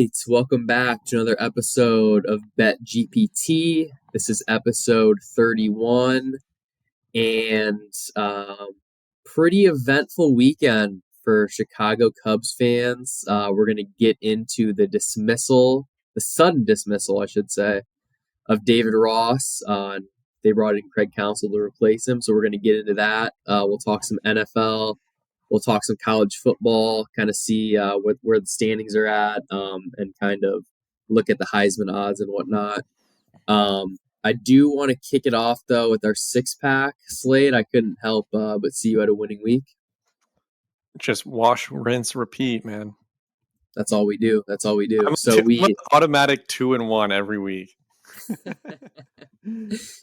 right, welcome back to another episode of Bet GPT. This is episode 31, and pretty eventful weekend for Chicago Cubs fans. We're going to get into the sudden dismissal, I should say, of David Ross. They brought in Craig Counsell to replace him, so we're going to get into that. We'll talk some NFL. We'll talk some college football, kind of see where the standings are at, and kind of look at the Heisman odds and whatnot. I do want to kick it off, though, with our six-pack slate. I couldn't help but see you had a winning week. Just wash, rinse, repeat, man. That's all we do. I'm automatic 2-1 every week.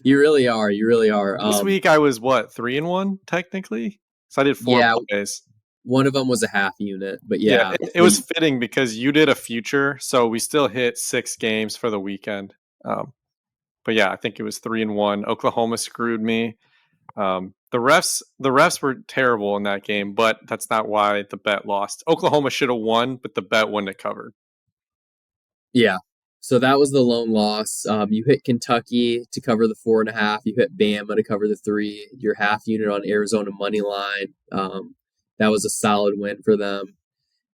You really are. This week I was 3-1 technically. So I did 4 plays. One of them was a half unit, but yeah. It was fitting because you did a future, so we still hit 6 games for the weekend. But yeah, I think it was 3-1. Oklahoma screwed me. The refs were terrible in that game, but that's not why the bet lost. Oklahoma should have won, but the bet wouldn't have covered. Yeah. So that was the lone loss. You hit Kentucky to cover the 4.5. You hit Bama to cover the 3. Your half unit on Arizona money line. That was a solid win for them.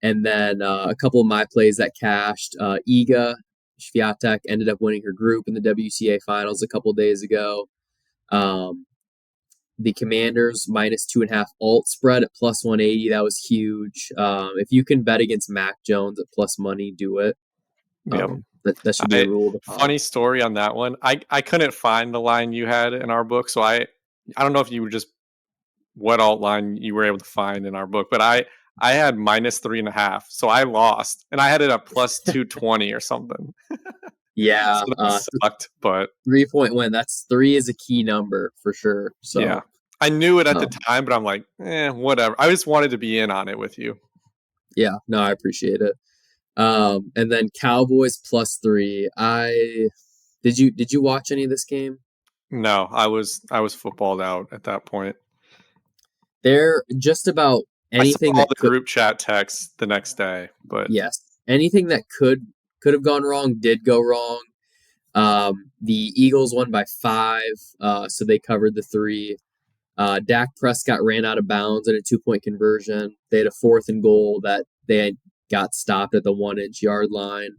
And then a couple of my plays that cashed. Iga Swiatek ended up winning her group in the WTA finals a couple days ago. The Commanders minus 2.5 alt spread at plus 180. That was huge. If you can bet against Mac Jones at plus money, do it. Yep. That should be a rule. Funny story on that one. I couldn't find the line you had in our book, so I don't know if you were just what alt line you were able to find in our book, but I had minus 3.5, so I lost, and I had it at plus 220 or something. Yeah, so that sucked. But 3-point win. That's 3 is a key number for sure. So yeah, I knew it at the time, but I'm like, whatever. I just wanted to be in on it with you. Yeah, no, I appreciate it. And then Cowboys plus 3. Did you watch any of this game? No, I was footballed out at that point. They're just about anything. I saw all the group chat texts the next day, but yes, anything that could have gone wrong did go wrong. The Eagles won by 5, so they covered the 3. Dak Prescott ran out of bounds in a 2-point conversion. They had a 4th and goal that they got stopped at the 1-inch yard line.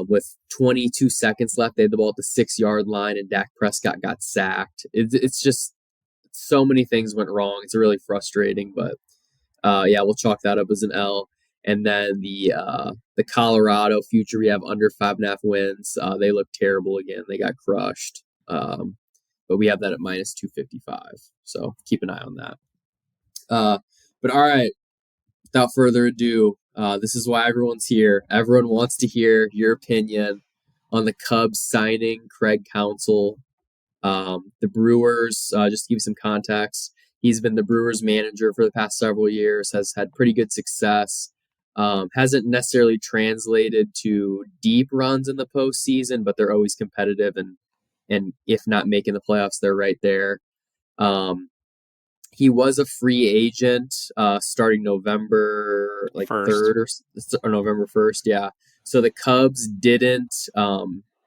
With 22 seconds left, they had the ball at the 6-yard line, and Dak Prescott got sacked. It's just so many things went wrong. It's really frustrating, but we'll chalk that up as an L. And then the Colorado future, we have under 5.5 wins. They look terrible again. They got crushed. But we have that at minus 255. So keep an eye on that. But all right, without further ado, this is why everyone's here. Everyone wants to hear your opinion on the Cubs signing Craig Counsell. The Brewers, just to give you some context, he's been the Brewers manager for the past several years, has had pretty good success. Hasn't necessarily translated to deep runs in the postseason, but they're always competitive, and if not making the playoffs, they're right there. He was a free agent starting November 3rd or November 1st. Yeah. So the Cubs didn't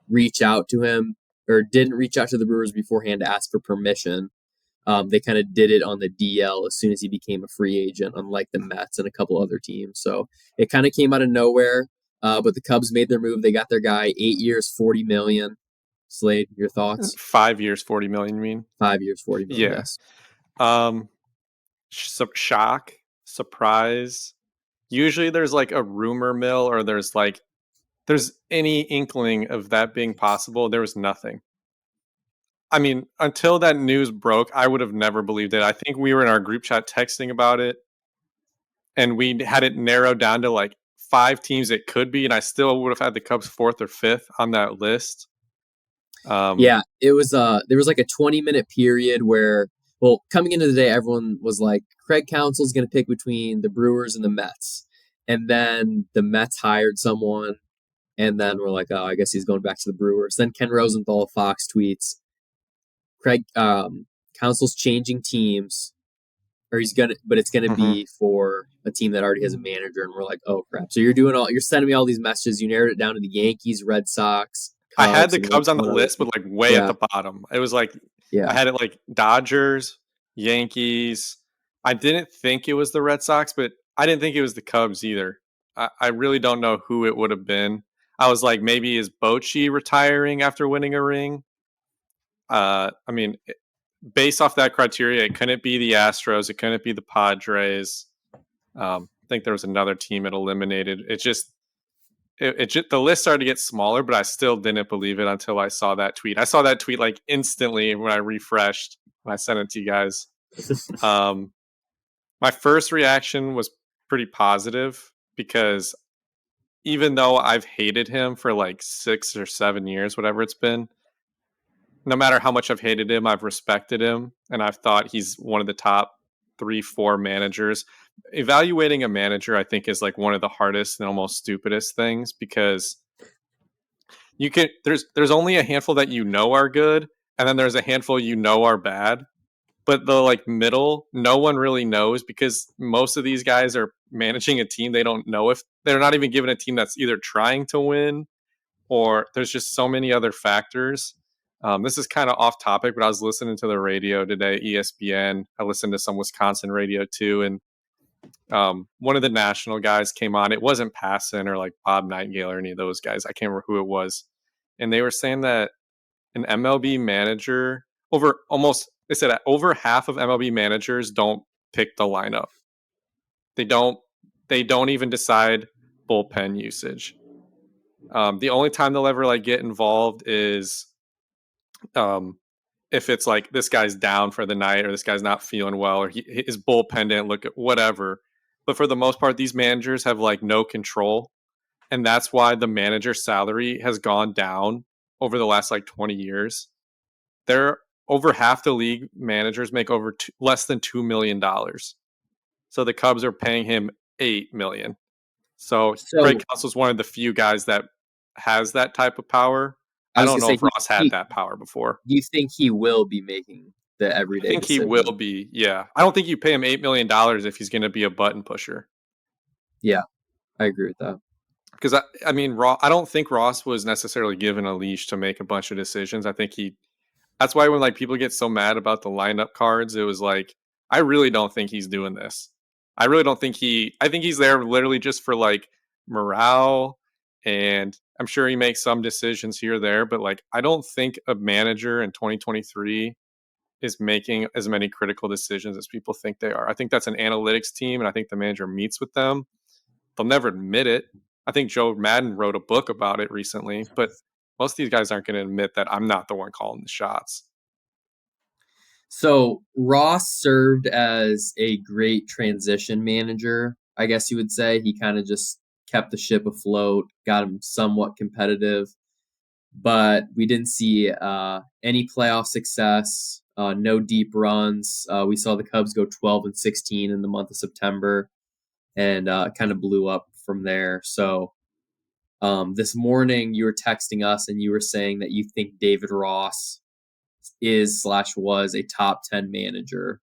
reach out to him, or didn't reach out to the Brewers beforehand to ask for permission. They kind of did it on the DL as soon as he became a free agent, unlike the Mets and a couple other teams. So it kind of came out of nowhere, but the Cubs made their move. They got their guy, 8 years, $40 million. Slade, your thoughts? 5 years, $40 million, you mean? 5 years, $40 million, yes. Shock, surprise. Usually there's like a rumor mill, or there's any inkling of that being possible. There was nothing. I mean, until that news broke, I would have never believed it. I think we were in our group chat texting about it, and we had it narrowed down to 5 teams it could be, and I still would have had the Cubs 4th or 5th on that list. It was there was a 20-minute period where, coming into the day, everyone was like, Craig Counsell's going to pick between the Brewers and the Mets. And then the Mets hired someone, and then we're like, oh, I guess he's going back to the Brewers. Then Ken Rosenthal of Fox tweets, Craig Counsell's changing teams. or but it's gonna Mhm. be for a team that already has a manager, and we're like, oh crap. So you're sending me all these messages. You narrowed it down to the Yankees, Red Sox, I had Cubs, the and like Cubs on the one other list, team. but like way at Yeah, the bottom. It was like I yeah. had it like Dodgers, Yankees. I didn't think it was the Red Sox, but I didn't think it was the Cubs either. I really don't know who it would have been. I was like, maybe is Bochy retiring after winning a ring? I mean, based off that criteria, it couldn't be the Astros. It couldn't be the Padres. I think there was another team it eliminated. It just the list started to get smaller, but I still didn't believe it until I saw that tweet. I saw that tweet like instantly when I refreshed when I sent it to you guys. Um, my first reaction was pretty positive because even though I've hated him for like 6 or 7 years, whatever it's been, no matter how much I've hated him, I've respected him, and I've thought he's one of the top 3, 4 managers. Evaluating a manager, I think, is like one of the hardest and almost stupidest things because you can there's only a handful that you know are good, and then there's a handful you know are bad. But the like middle, no one really knows because most of these guys are managing a team they don't know if they're not even given a team that's either trying to win or there's just so many other factors. This is kind of off topic, but I was listening to the radio today, ESPN. I listened to some Wisconsin radio too, and one of the national guys came on. It wasn't Passon or like Bob Nightingale or any of those guys. I can't remember who it was, and they were saying that an MLB manager over almost they said that over half of MLB managers don't pick the lineup. They don't. They don't even decide bullpen usage. The only time they'll ever like get involved is um, if it's like this guy's down for the night or this guy's not feeling well or his bullpen didn't look at whatever. But for the most part, these managers have like no control, and that's why the manager salary has gone down over the last like 20 years. They're over half the league managers make less than $2 million. So the Cubs are paying him $8 million. So Craig So Counsell is one of the few guys that has that type of power. I I was don't gonna know say, if Ross had that power before. do you think he will be making the I everyday think he will decision? be. Yeah, I don't think you pay him $8 million if he's going to be a button pusher. Yeah, I agree with that. Because I mean, I don't think Ross was necessarily given a leash to make a bunch of decisions. I think he. That's why when like people get so mad about the lineup cards, it was like I really don't think he's doing this. I really don't think he. I think he's there literally just for like morale, and I'm sure he makes some decisions here or there. But like, I don't think a manager in 2023 is making as many critical decisions as people think they are. I think that's an analytics team, and I think the manager meets with them. They'll never admit it. I think Joe Madden wrote a book about it recently, but most of these guys aren't going to admit that I'm not the one calling the shots. So Ross served as a great transition manager, I guess you would say. He kind of just kept the ship afloat, got him somewhat competitive, but we didn't see any playoff success, no deep runs. We saw the Cubs go 12-16 in the month of September, and kind of blew up from there. So this morning you were texting us and you were saying that you think David Ross is/was a top 10 manager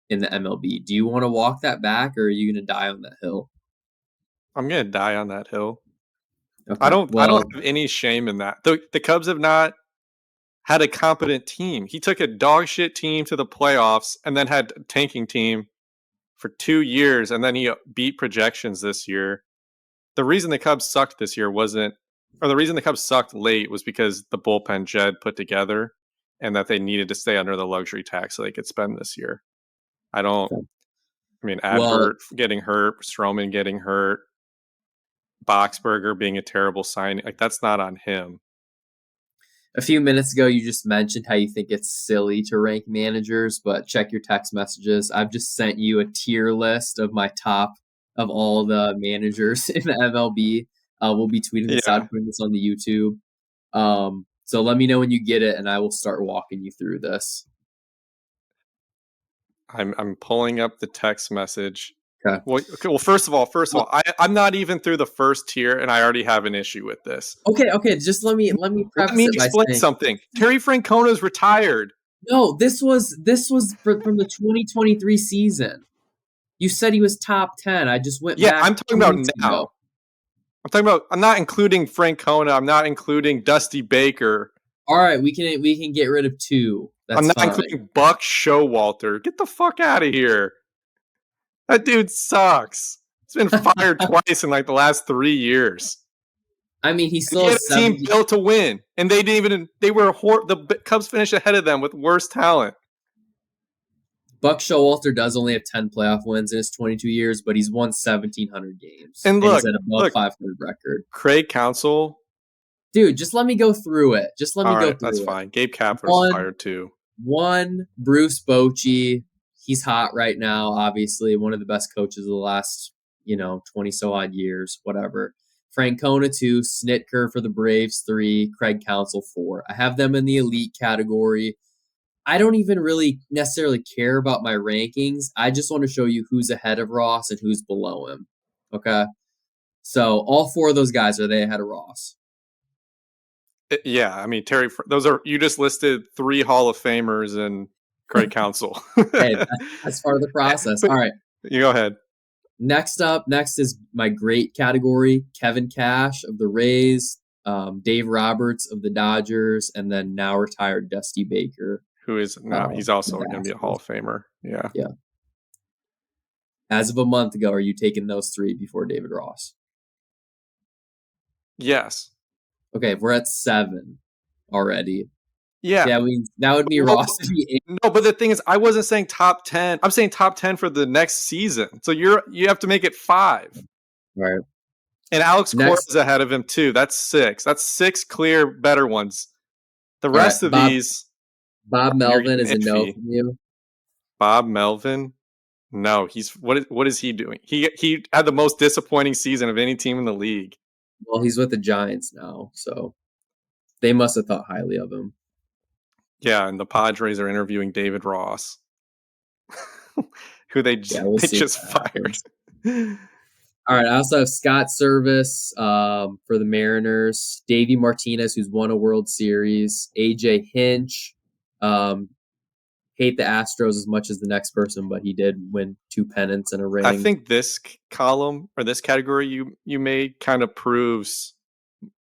in the MLB. Do you want to walk that back, or are you going to die on that hill? I'm going to die on that hill. Okay. I don't Well, have any shame in that. The Cubs have not had a competent team. He took a dog shit team to the playoffs and then had a tanking team for 2 years and then he beat projections this year. The reason the Cubs sucked this year wasn't or the reason the Cubs sucked late was because the bullpen Jed put together and that they needed to stay under the luxury tax so they could spend this year. I don't okay. I mean Well, Adbert getting hurt, Stroman getting hurt, Boxberger being a terrible sign. Like that's not on him. a few minutes ago, you just mentioned how you think it's silly to rank managers, but check your text messages. I've just sent you a tier list of my top of all the managers in the MLB. We'll be tweeting this out, Yeah. putting this on the YouTube. So let me know when you get it, and I will start walking you through this. I'm pulling up the text message. Okay. Well, first of all, I'm not even through the first tier, and I already have an issue with this. Okay. Just let me Let preface me it by explain saying, something. Terry Francona's retired. No, this was from the 2023 season. You said he was top 10. I just went Yeah, back I'm talking 2 about weeks now. ago. I'm not including Francona. I'm not including Dusty Baker. All right, we can get rid of 2. I'm That's not fine. including Buck Showalter. Get the fuck out of here. That dude sucks. He's been fired twice in like the last 3 years. I mean, he And still he had has a team 70. built to win, and they didn't even. The Cubs finished ahead of them with worse talent. Buck Showalter does only have 10 playoff wins in his 22 years, but he's won 1,700 games, And and he's look, at above 500 record. Craig Counsell. Dude, just let me go through it. Just let me All go right, that's through it. fine. Gabe Kapler's One, fired too. Bruce Bochy. He's hot right now, obviously. One of the best coaches of the last, 20 so odd years, whatever. Francona 2, Snitker for the Braves 3, Craig Counsell 4. I have them in the elite category. I don't even really necessarily care about my rankings. I just want to show you who's ahead of Ross and who's below him. Okay. So all 4 of those guys, are they ahead of Ross? Yeah, I mean Terry. You just listed 3 Hall of Famers and Craig Counsell. Hey, that's part of the process. But All right. you go ahead. Next is my great category: Kevin Cash of the Rays, Dave Roberts of the Dodgers, and then now retired Dusty Baker. Who is now? He's also the going to be a Astros. Hall of Famer. Yeah. Yeah. As of a month ago, are you taking those 3 before David Ross? Yes. Okay, we're at 7 already. Yeah. Yeah, that would be Ross to be 8. No, but the thing is, I wasn't saying top 10. I'm saying top 10 for the next season. So you have to make it 5. Right. And Alex Cora is ahead of him too. That's 6. That's 6 clear better ones. The rest of these, Bob Melvin is a no iffy. from you. Bob Melvin? No, he's what is he doing? He had the most disappointing season of any team in the league. Well, he's with the Giants now, so they must have thought highly of him. Yeah, and the Padres are interviewing David Ross, who they just fired. All right, I also have Scott Service for the Mariners, Davey Martinez, who's won a World Series, AJ Hinch. Hate the Astros as much as the next person, but he did win 2 pennants and a ring. I think this column or this category you made kind of proves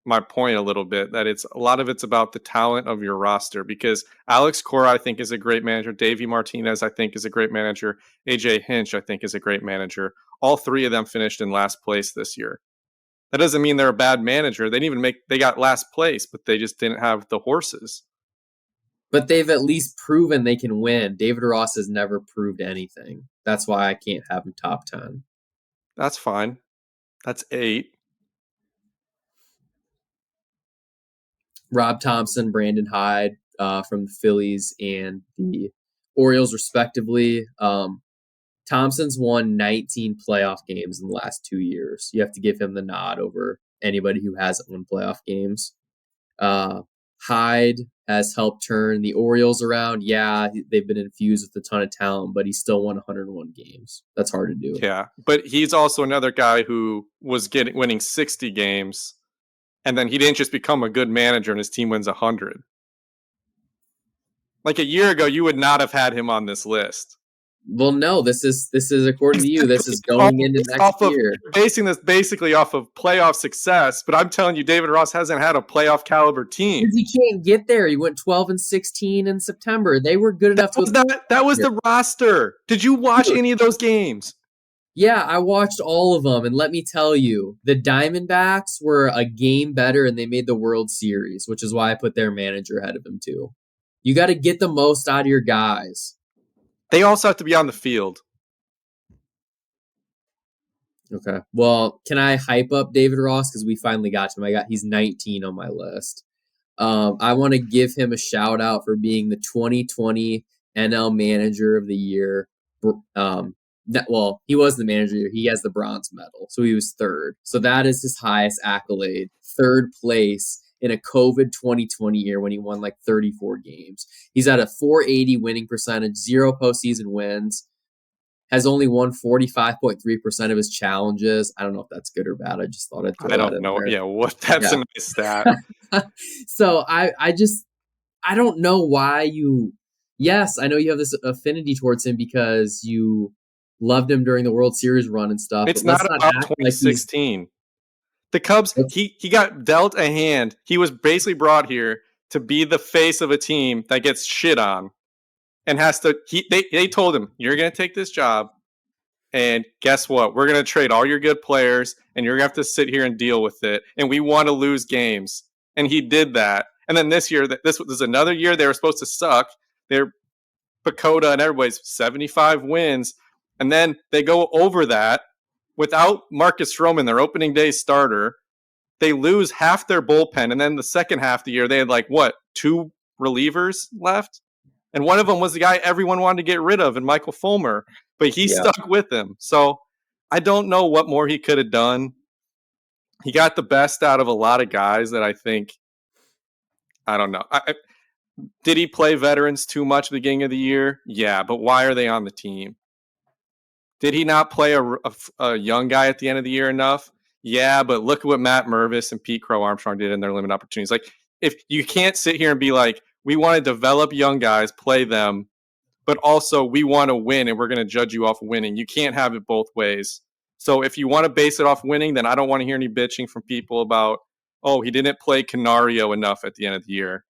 my point a little bit, that a lot of it's about the talent of your roster, because Alex Cora, I think, is a great manager. Davey Martinez, I think, is a great manager. AJ Hinch, I think, is a great manager. All 3 of them finished in last place this year. That doesn't mean they're a bad manager. They got last place, but they just didn't have the horses. But they've at least proven they can win. David Ross has never proved anything. That's why I can't have him top 10. That's fine. That's 8. Rob Thompson, Brandon Hyde from the Phillies and the Orioles, respectively. Thompson's won 19 playoff games in the last 2 years. You have to give him the nod over anybody who hasn't won playoff games. Hyde has helped turn the Orioles around. Yeah, they've been infused with a ton of talent, but he's still won 101 games. That's hard to do. Yeah, but he's also another guy who was winning 60 games, and then he didn't just become a good manager and his team wins 100. Like a year ago, you would not have had him on this list. Well, no, this is according to you, this is going into next year. You're basing this basically off of playoff success, but I'm telling you, David Ross hasn't had a playoff caliber team. Because he can't get there. He went 12-16 in September. They were good enough that was the roster. Did you watch any of those games? Yeah, I watched all of them, and let me tell you, the Diamondbacks were a game better, and they made the World Series, which is why I put their manager ahead of him too. You got to get the most out of your guys. They also have to be on the field. Okay. Well, can I hype up David Ross? Because we finally got to him. He's 19 on my list. I want to give him a shout out for being the 2020 NL Manager of the Year. He was the manager. He has the bronze medal, so he was 3rd. So that is his highest accolade, 3rd place in a COVID 2020 year when he won like 34 games. He's at a .480 winning percentage, 0 postseason wins, has only won 45.3% of his challenges. I don't know if that's good or bad. I just thought I'd throw that in there. Yeah, that's a nice stat. So I don't know why you Yes, I know you have this affinity towards him because you loved him during the World Series run and stuff, It's but not let's not about act like he's 2016. The Cubs, he got dealt a hand. He was basically brought here to be the face of a team that gets shit on and has to. They told him, "You're going to take this job, and guess what? We're going to trade all your good players, and you're going to have to sit here and deal with it. And we want to lose games." And he did that. And then this year, this was another year they were supposed to suck. They're Pacoda and everybody's 75 wins, and then they go over that without Marcus Stroman, their opening day starter. They lose half their bullpen, and then the second half of the year they had like what, two relievers left, and one of them was the guy everyone wanted to get rid of, and Michael Fulmer, but he yeah. stuck with him. So I don't know what more he could have done. He got the best out of a lot of guys that I think. I don't know. Did he play veterans too much at the beginning of the year? Yeah, but why are they on the team? Did he not play a young guy at the end of the year enough? Yeah, but look at what Matt Mervis and Pete Crow Armstrong did in their limited opportunities. Like, if you can't sit here and be like, we want to develop young guys, play them, but also we want to win and we're going to judge you off winning. You can't have it both ways. So if you want to base it off winning, then I don't want to hear any bitching from people about, oh, he didn't play Canario enough at the end of the year.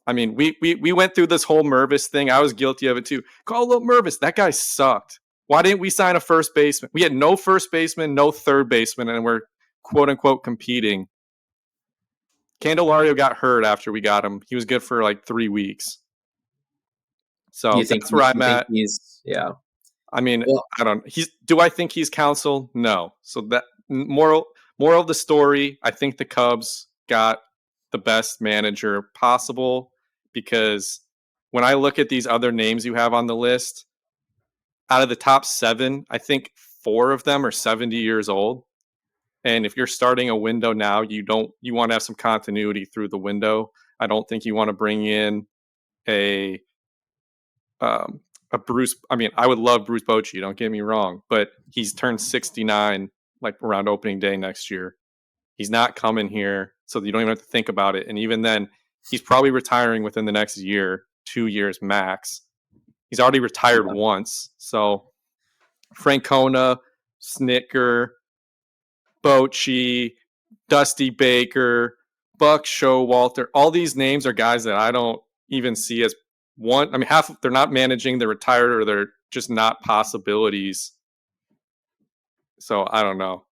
I mean, we went through this whole Mervis thing. I was guilty of it too. Call up Mervis. That guy sucked. Why didn't we sign a first baseman? We had no first baseman, no third baseman, and we're quote unquote competing. Candelario got hurt after we got him. He was good for like 3 weeks. So that's where I'm at. Yeah. I mean, well, I don't. Do I think he's Counsell? No. So that moral of the story, I think the Cubs got the best manager possible, because when I look at these other names you have on the list, out of the top 7, I think 4 of them are 70 years old. And if you're starting a window now, you want to have some continuity through the window. I don't think you want to bring in a Bruce. I mean, I would love Bruce Bochy, don't get me wrong, but he's turned 69 like around opening day next year. He's not coming here, so you don't even have to think about it. And even then, he's probably retiring within the next year, 2 years max. He's already retired once. So Francona, Snicker, Bochy, Dusty Baker, Buck Showalter, all these names are guys that I don't even see as one. I mean, half they're not managing, they're retired, or they're just not possibilities. So I don't know.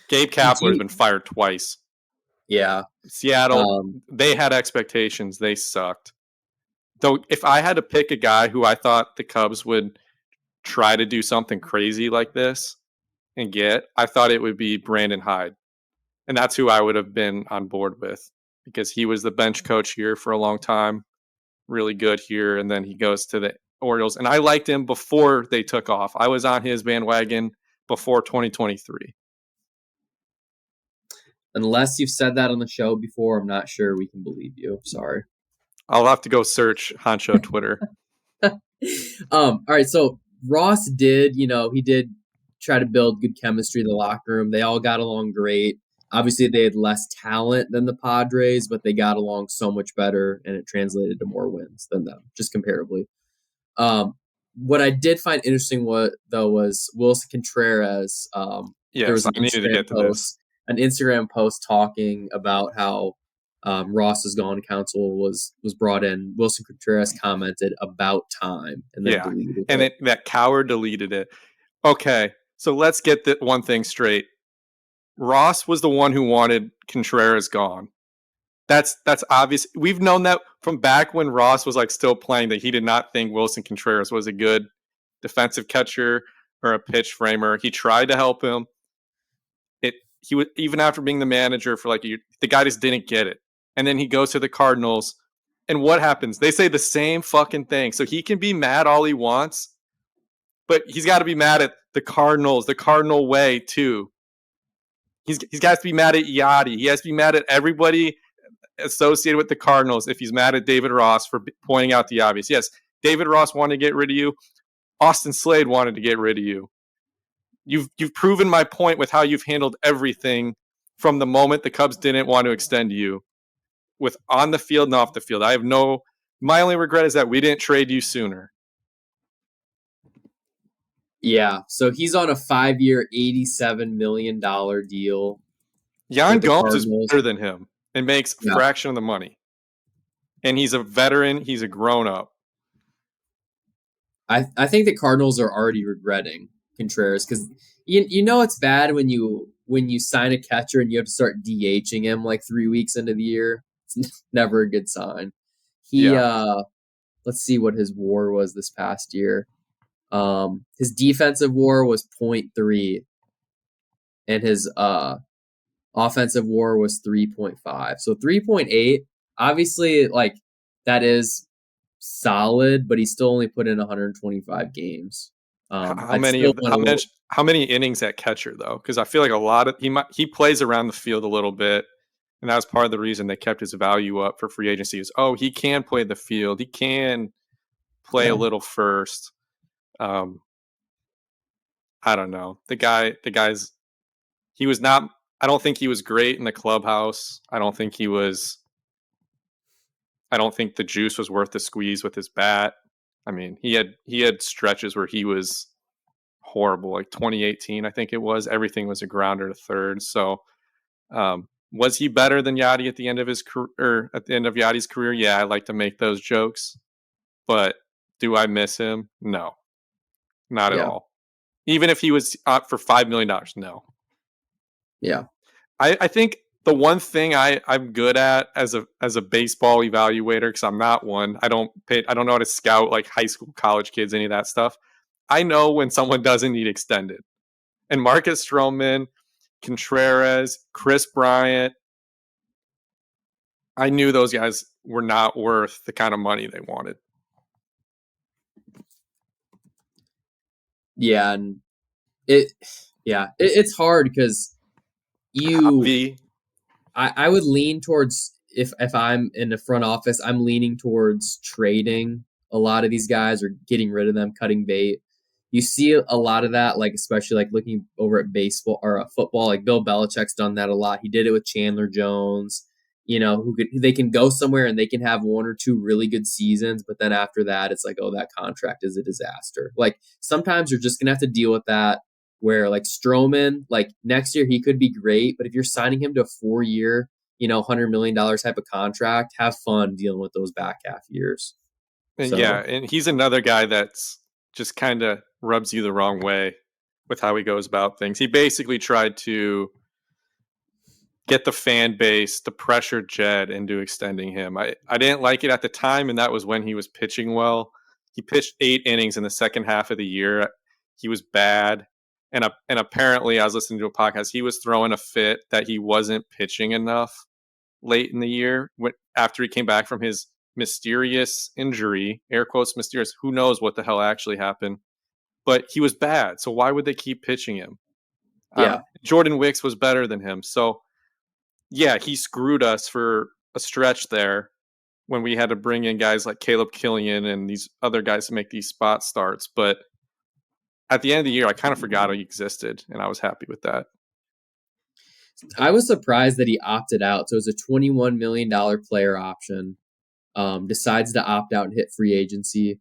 Gabe Kapler has been fired twice. Yeah. Seattle, they had expectations. They sucked. Though if I had to pick a guy who I thought the Cubs would try to do something crazy like this and get, I thought it would be Brandon Hyde. And that's who I would have been on board with, because he was the bench coach here for a long time, really good here, and then he goes to the Orioles. And I liked him before they took off. I was on his bandwagon before 2023. Unless you've said that on the show before, I'm not sure we can believe you. Sorry. I'll have to go search Honcho Twitter. All right, so Ross did, he did try to build good chemistry in the locker room. They all got along great. Obviously, they had less talent than the Padres, but they got along so much better, and it translated to more wins than them, just comparably. What I did find interesting, was Wilson Contreras. There was I needed to get to this. An Instagram post talking about how Ross is gone. Counsell was brought in. Wilson Contreras commented about time and then deleted it. And that coward deleted it. Okay, so let's get that one thing straight. Ross was the one who wanted Contreras gone. That's obvious. We've known that from back when Ross was like still playing, that he did not think Wilson Contreras was a good defensive catcher or a pitch framer. He tried to help him. He was, even after being the manager for like a year, the guy just didn't get it. And then he goes to the Cardinals, and what happens? They say the same fucking thing. So he can be mad all he wants, but he's got to be mad at the Cardinals, the Cardinal way too. He's got to be mad at Yachty. He has to be mad at everybody associated with the Cardinals if he's mad at David Ross for pointing out the obvious. Yes, David Ross wanted to get rid of you. Austin Slade wanted to get rid of you. You've proven my point with how you've handled everything from the moment the Cubs didn't want to extend you, with on the field and off the field. I have no My only regret is that we didn't trade you sooner. Yeah, so he's on a 5-year, $87 million deal Jan with the Gomes is Cardinals. better than him and makes a Yeah, fraction of the money. And he's a veteran. He's a grown up. I think the Cardinals are already regretting Contreras because you know it's bad when you sign a catcher and you have to start DHing him like 3 weeks into the year. It's never a good sign. He Yeah. let's see what his WAR was this past year. His defensive WAR was .3, and his offensive WAR was 3.5. So 3.8, obviously, like that is solid, but he still only put in 125 games. How I'd many still of want a little. how many innings at catcher though? Because I feel like a lot of he plays around the field a little bit, and that was part of the reason they kept his value up for free agency. Is he can play the field, he can play a Yeah, little first. Um, I don't know. The guy's he was not. I don't think he was great in the clubhouse. I don't think the juice was worth the squeeze with his bat. I mean, he had stretches where he was horrible, like 2018, I think it was. Everything was a grounder to third. So, was he better than Yachty at the end of his career? Or at the end of Yachty's career? Yeah, I like to make those jokes, but do I miss him? No, not at yeah, all. Even if he was up for $5 million, no. yeah, I think the one thing I'm good at as a baseball evaluator, because I'm not one. I don't know how to scout like high school, college kids, any of that stuff. I know when someone doesn't need extended. And Marcus Stroman, Contreras, Chris Bryant, I knew those guys were not worth the kind of money they wanted. yeah, and it, yeah, it's hard because you V, I would lean towards if I'm in the front office, I'm leaning towards trading a lot of these guys or getting rid of them, cutting bait. You see a lot of that, like especially like looking over at baseball or football. Like Bill Belichick's done that a lot. He did it with Chandler Jones. They can go somewhere and they can have one or two really good seasons, but then after that, it's like, oh, that contract is a disaster. Like sometimes you're just gonna have to deal with that where like Stroman, like next year he could be great, but if you're signing him to a 4-year, $100 million type of contract, have fun dealing with those back half years. and yeah, So and he's another guy that's just kind of rubs you the wrong way with how he goes about things. He basically tried to get the fan base to pressure Jed into extending him. I didn't like it at the time, and that was when he was pitching well. He pitched 8 innings in the second half of the year. He was bad. And apparently, I was listening to a podcast. He was throwing a fit that he wasn't pitching enough late in the year after he came back from his mysterious injury, air quotes mysterious. Who knows what the hell actually happened? But he was bad. So why would they keep pitching him? yeah, Jordan Wicks was better than him. So yeah, he screwed us for a stretch there when we had to bring in guys like Caleb Killian and these other guys to make these spot starts. But at the end of the year, I kind of forgot he existed, and I was happy with that. I was surprised that he opted out. So it was a $21 million player option. Decides to opt out and hit free agency.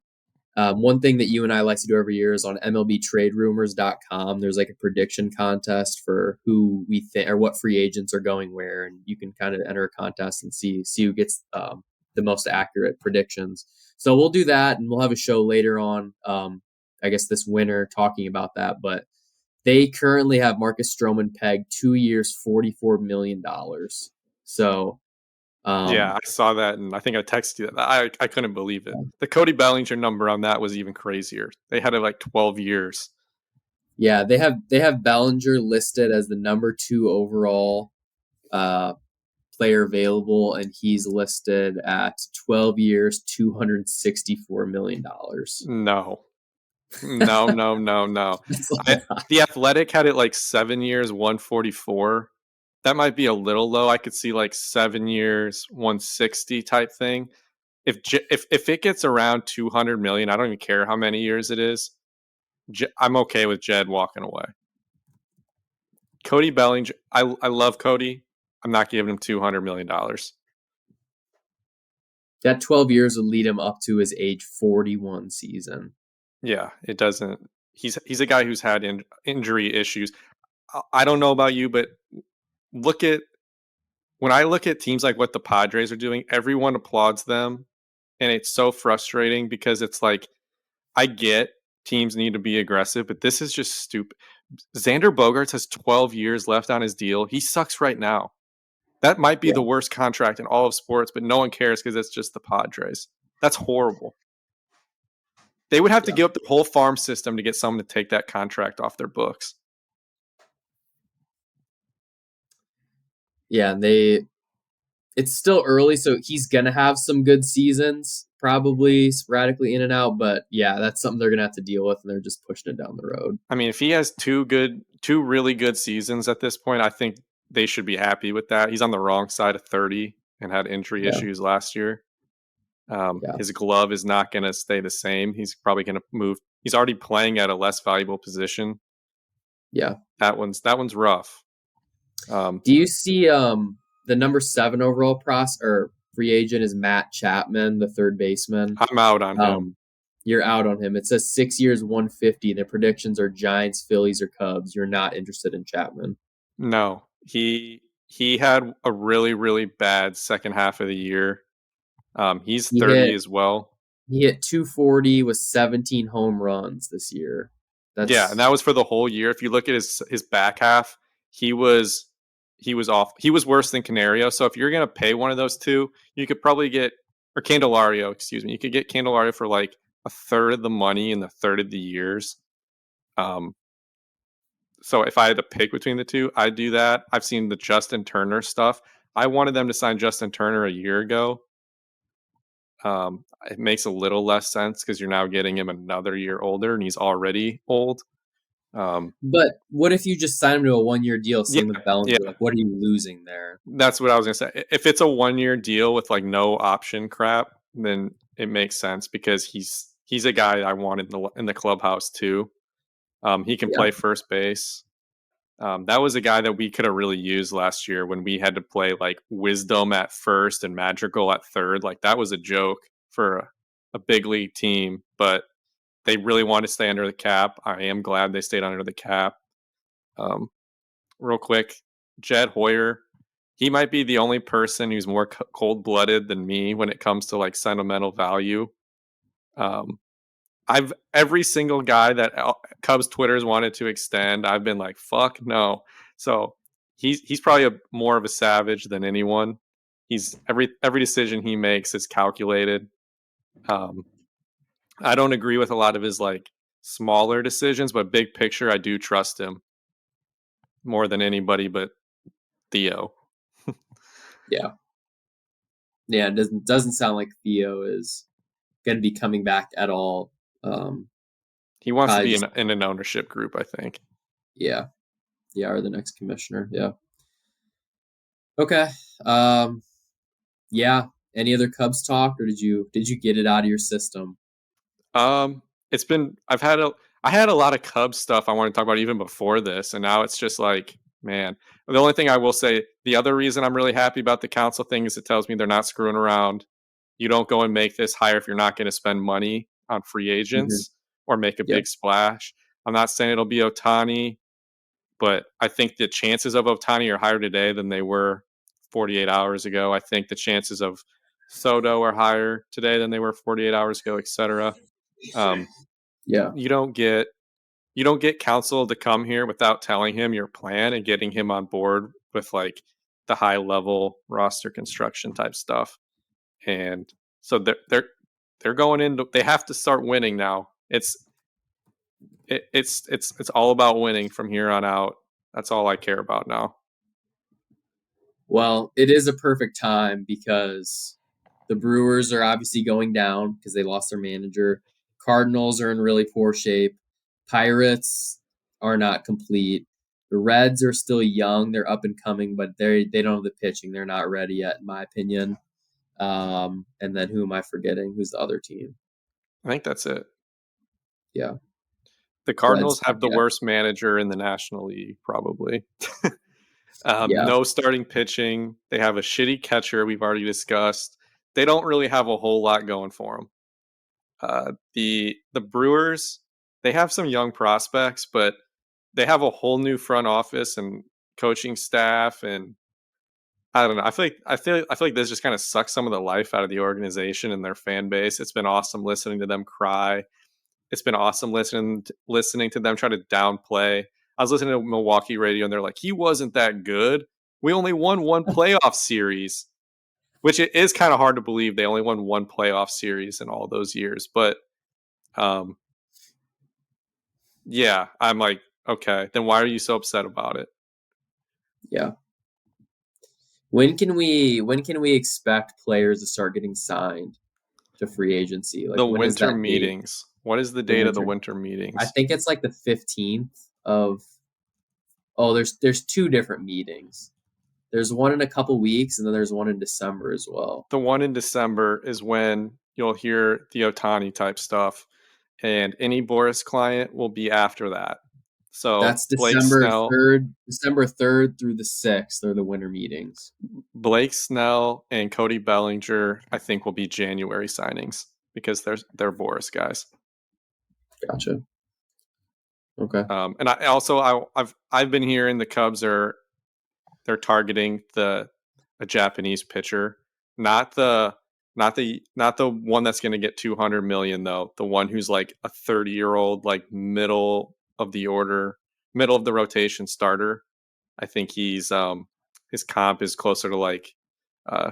One thing that you and I like to do every year is on MLBTradeRumors.com. There's like a prediction contest for who we think or what free agents are going where, and you can kind of enter a contest and see who gets the most accurate predictions. So we'll do that, and we'll have a show later on. I guess this winter talking about that, but they currently have Marcus Stroman pegged 2 years, $44 million. So Yeah, um, I saw that, and I think I texted you that. I couldn't believe it. The Cody Bellinger number on that was even crazier. They had it like 12 years. yeah, they have Bellinger listed as the number 2 overall uh, player available, and he's listed at 12 years, $264 million. No, no, no, no, no. It's I, like, the Athletic had it like 7 years, 144. That might be a little low. I could see like 7 years, 160 type thing. If it gets around 200 million, I don't even care how many years it is. I'm okay with Jed walking away. Cody Bellinger, I love Cody. I'm not giving him $200 million. That 12 years would lead him up to his age 41 season. Yeah, it doesn't. He's a guy who's had injury issues. I don't know about you, but look at when I look at teams like what the Padres are doing, everyone applauds them, and it's so frustrating because it's like I get teams need to be aggressive, but this is just stupid. Xander Bogaerts has 12 years left on his deal. He sucks right now. That might be Yeah, the worst contract in all of sports, but no one cares because it's just the Padres. That's horrible. They would have to yeah, give up the whole farm system to get someone to take that contract off their books. yeah. They it's still early, so he's gonna have some good seasons, probably sporadically in and out. But yeah, that's something they're gonna have to deal with, and they're just pushing it down the road. I mean, if he has two really good seasons at this point, I think they should be happy with that. He's on the wrong side of 30 and had injury Yeah, issues last year. yeah, His glove is not going to stay the same. He's probably going to move. He's already playing at a less valuable position. yeah. That one's rough. Do you see the number 7 overall or free agent is Matt Chapman, the third baseman? I'm out on him. Um, you're out on him. It says 6 years, 150. The predictions are Giants, Phillies, or Cubs. You're not interested in Chapman. No, he had a really really bad second half of the year. He's He 30 hit as well. he hit 240 with 17 home runs this year. Yeah, and That's that was for the whole year. If you look at his back half, he was he was off. He was worse than Canario. So if you're gonna pay one of those two, you could probably get or Candelario, excuse me. You could get Candelario for like a third of the money in the third of the years. Um, so if I had to pick between the two, I'd do that. I've seen the Justin Turner stuff. I wanted them to sign Justin Turner a year ago. It makes a little less sense because you're now getting him another year older, and he's already old. Um, But what if you just sign him to a 1 year deal? yeah, Same with Bellinger. yeah, Like, what are you losing there? that's what I was gonna say. If it's a 1 year deal with like no option crap, then it makes sense because he's a guy I want in the clubhouse too. He can Yeah, play first base. That was a guy that we could have really used last year when we had to play like Wisdom at first and Madrigal at third. Like that was a joke for a big league team, but they really want to stay under the cap. I am glad they stayed under the cap. Um, Real quick, Jed Hoyer, he might be the only person who's more cold blooded than me when it comes to like sentimental value. Um, I've every single guy that Cubs Twitters wanted to extend, I've been like, fuck no. So he's probably more of a savage than anyone. He's every decision he makes is calculated. Um, I don't agree with a lot of his like smaller decisions, but big picture, I do trust him more than anybody but Theo. yeah, yeah. It doesn't sound like Theo is going to be coming back at all. He wants to Probably be just in an ownership group, I think. yeah, yeah, or the next commissioner. Yeah. Okay. Um, yeah. Any other Cubs talk, or did you get it out of your system? Um, it's been I had a lot of Cubs stuff I want to talk about even before this, and now it's just like, man. The only thing I will say, the other reason I'm really happy about the Counsell thing is it tells me they're not screwing around. You don't go and make this higher if you're not going to spend money on free Hmm. agents or make a Yep. big splash. I'm not saying it'll be Otani, but I think the chances of Otani are higher today than they were 48 hours ago. I think the chances of Soto are higher today than they were 48 hours ago, etc. Um, Yeah. you don't get Counsell to come here without telling him your plan and getting him on board with like the high level roster construction type stuff. And so they're going in. They have to start winning now. It's all about winning from here on out. That's all I care about now. Well, it is a perfect time because the Brewers are obviously going down because they lost their manager. Cardinals are in really poor shape. Pirates are not complete. The Reds are still young; they're up and coming, but they don't have the pitching. They're not ready yet, in my opinion. And then who am I forgetting? Who's the other team? I think that's it. Yeah, The Reds. Cardinals have the Yeah, worst manager in the National League, probably. yeah, No starting pitching. They have a shitty catcher. We've already discussed. they don't really have a whole lot going for them. The Brewers, they have some young prospects, but they have a whole new front office and coaching staff, and I don't know. I feel like this just kind of sucks some of the life out of the organization and their fan base. It's been awesome listening to them cry. It's been awesome listening to them try to downplay. I was listening to Milwaukee radio, and they're like, "He wasn't that good. We only won one playoff series," which it is kind of hard to believe they only won one playoff series in all those years. But um, yeah, I'm like, okay, then why are you so upset about it? Yeah. When can we expect players to start getting signed to free agency? Like The when is winter that date? meetings. What is the The date of the winter. winter I meetings? think it's like the 15th of there's two different meetings. There's one in a couple weeks and then there's one in December as well. The one in December is when you'll hear the Otani type stuff, and any Boris client will be after that. So That's Blake Snell, December 3rd through the 6th are the winter meetings. Blake Snell, and Cody Bellinger, I think will be January signings because they're Boris guys. Gotcha. Okay. And I've been hearing the Cubs they're targeting a Japanese pitcher, not the not the one that's going to get 200 million though. The one who's like a 30-year-old, like middle of the rotation starter. I think his comp is closer to like uh,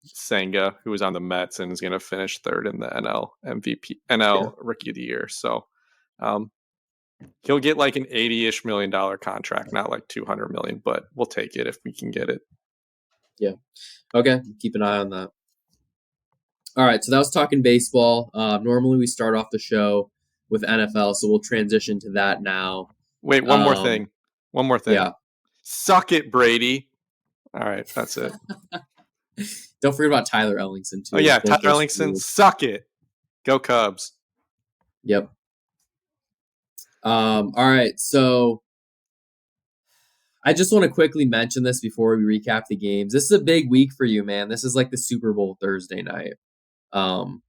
Senga, who was on the Mets and is going to finish third in the Yeah. NL Rookie of the Year. So um, he'll get like an 80-ish million dollar contract, not like 200 million, but we'll take it if we can get it. Yeah. Okay. Keep an eye on that. All right. So that was talking baseball. Normally we start off the show with NFL, so we'll transition to that now. Wait, one more Um, thing. One more thing. yeah. Suck it, Brady. All right, that's it. Don't forget about Tyler Ellingson Oh too. yeah, Both Tyler those Ellingson, schools. suck it. Go Cubs. Yep. All right. So I just want to quickly mention this before we recap the games. This is a big week for you, man. This is like the Super Bowl Thursday night. Um,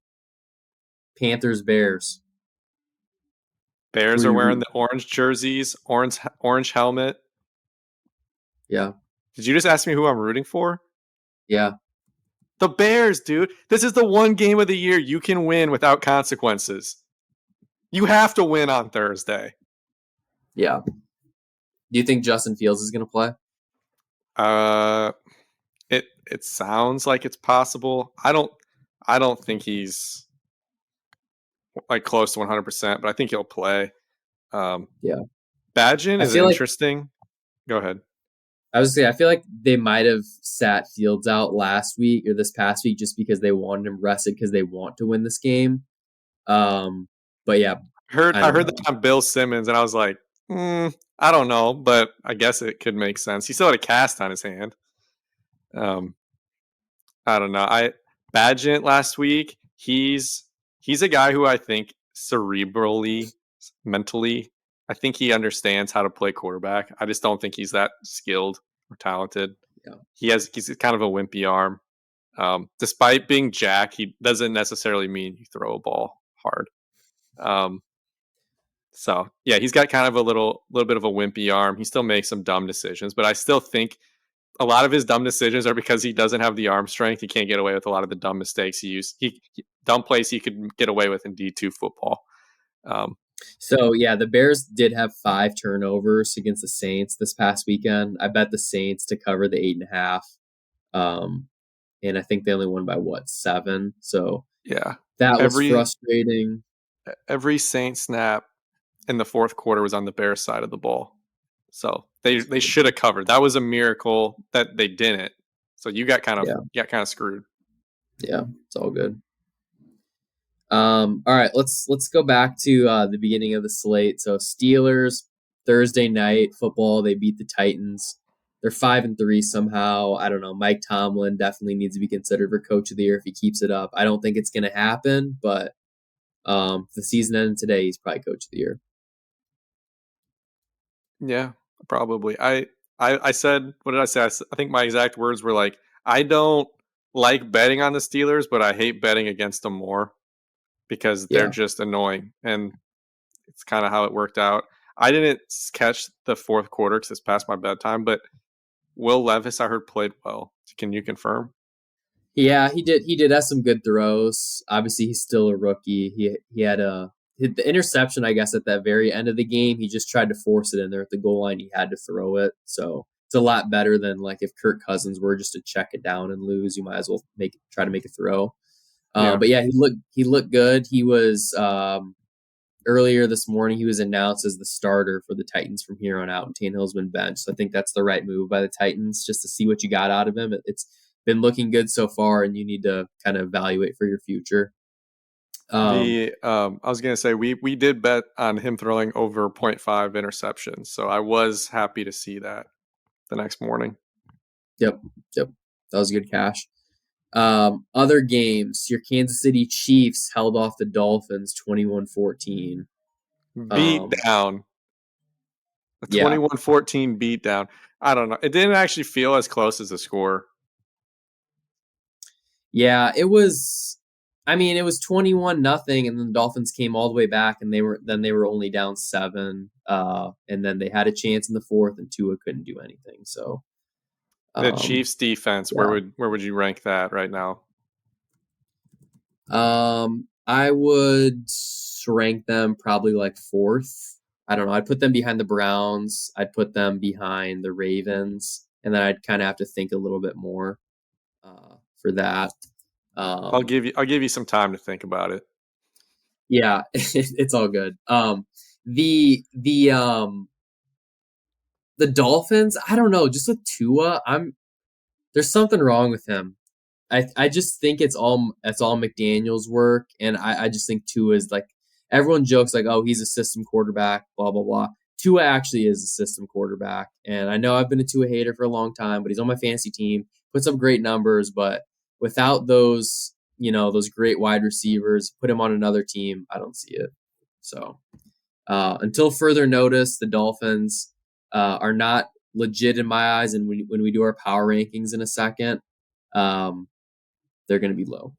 Panthers Bears. Who Bears are are you wearing rooting the for? orange jerseys, orange helmet. Yeah. Did you just ask me who I'm rooting for? Yeah. The Bears, dude. This is the one game of the year you can win without consequences. You have to win on Thursday. Yeah. Do you think Justin Fields is going to play? Uh, it sounds like it's possible. I don't think he's like close to 100%, but I think he'll play. Um, Yeah. Badgin I is feel like interesting. Go ahead. I feel like they might have sat Fields out last week or this past week just because they wanted him rested because they want to win this game. But yeah, I I don't heard know. that on Bill Simmons, and I was like, I don't know, but I guess it could make sense. He still had a cast on his hand. Um, I don't know. I Badgett last week. He's a guy who I think cerebrally, mentally, I think he understands how to play quarterback. I just don't think he's that skilled or talented. Yeah. He's kind of a wimpy arm. Despite being Jack, he doesn't necessarily mean you throw a ball hard. Um, so yeah, he's got kind of a little bit of a wimpy arm. He still makes some dumb decisions, but I still think a lot of his dumb decisions are because he doesn't have the arm strength. He can't get away with a lot of the dumb mistakes dumb plays he could get away with in D2 football. Um, So yeah, the Bears did have 5 turnovers against the Saints this past weekend. I bet the Saints to cover the 8.5. And I think they only won by what, 7? So yeah, that was every frustrating. every Saint snap in the fourth quarter was on the Bears side of the ball. So they should have covered. That was a miracle that they didn't. So Yeah, you got kind of screwed. yeah, it's all good. All right, let's go back to the beginning of the slate. So Steelers Thursday night football, they beat the Titans. They're 5-3 somehow. I don't know. Mike Tomlin definitely needs to be considered for Coach of the Year if he keeps it up. I don't think it's going to happen, but if the season ended today, he's probably Coach of the Year. Yeah, probably. I said, what did I say? I think my exact words were like, I don't like betting on the Steelers, but I hate betting against them more because they're Yeah. just annoying. And it's kind of how it worked out. I didn't catch the fourth quarter because it's past my bedtime, but Will Levis, I heard, played well. Can you confirm? Yeah, he did. He did have some good throws. Obviously, he's still a rookie. He had the interception, I guess, at that very end of the game. He just tried to force it in there at the goal line. He had to throw it, so it's a lot better than like if Kirk Cousins were just to check it down and lose. You might as well try to make a throw. Yeah. But yeah, he looked good. He was earlier this morning. He was announced as the starter for the Titans from here on out, and Tannehill's been benched. So I think that's the right move by the Titans, just to see what you got out of him. It's been looking good so far, and you need to kind of evaluate for your future. I was gonna say we did bet on him throwing over zero point 0.5 interceptions, so I was happy to see that the next morning. Yep, yep, that was good cash. Other games, your Kansas City Chiefs held off the Dolphins 21-14. Beat down. A Yeah, 21-14 beat down. I don't know. It didn't actually feel as close as the score. yeah, it was. I mean, it was 21-0, and then the Dolphins came all the way back, and they were only down 7. And then they had a chance in the fourth, and Tua couldn't do anything. So, The um, Chiefs defense, yeah. where would you rank that right now? I would rank them probably like fourth. I don't know. I'd put them behind the Browns. I'd put them behind the Ravens, and then I'd kind of have to think a little bit more for that. Um, I'll give you some time to think about it. yeah, it's all good. The the um the Dolphins. I don't know. Just with Tua, there's something wrong with him. I just think it's all McDaniel's work, and I just think Tua is like, everyone jokes like, oh, he's a system quarterback, blah blah blah. Tua actually is a system quarterback, and I know I've been a Tua hater for a long time, but he's on my fantasy team, puts up great numbers, but without those great wide receivers, put him on another team, I don't see it. So until further notice, the Dolphins are not legit in my eyes, and when we do our power rankings in a second. Um, they're going to be low.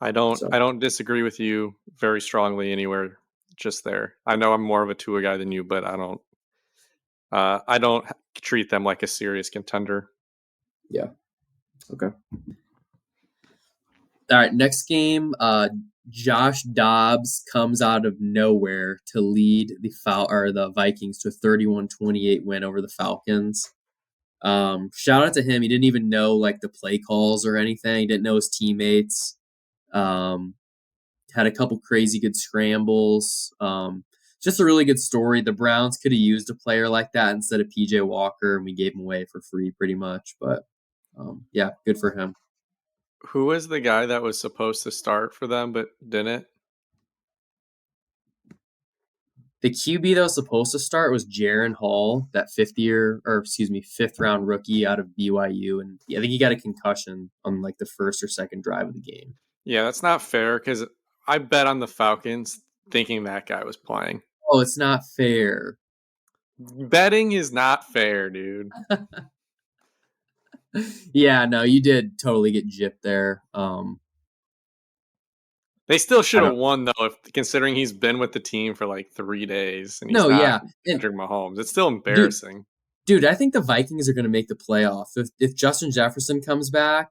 I So don't disagree with you very strongly anywhere. Just there. I know I'm more of a Tua guy than you, but I don't treat them like a serious contender. yeah, okay. All right, next game. Josh Dobbs comes out of nowhere to lead the Vikings to a 31-28 win over the Falcons. Shout out to him. He didn't even know like the play calls or anything. He didn't know his teammates. Um, had a couple crazy good scrambles. Just a really good story. The Browns could have used a player like that instead of PJ Walker, and we gave him away for free pretty much. But yeah, good for him. Who was the guy that was supposed to start for them but didn't? The QB that was supposed to start was Jaron Hall, that fifth round rookie out of BYU, and I think he got a concussion on like the first or second drive of the game. Yeah, that's not fair because I bet on the Falcons thinking that guy was playing. Oh, it's not fair. Betting is not fair, dude. Yeah, no, you did totally get gypped there. They still I should have don't. won though, if considering he's been with the team for like 3 days and he's No, not yeah, and Patrick Mahomes. It's still dude, embarrassing. dude, I think the Vikings are going to make the playoffs. If Justin Jefferson comes back,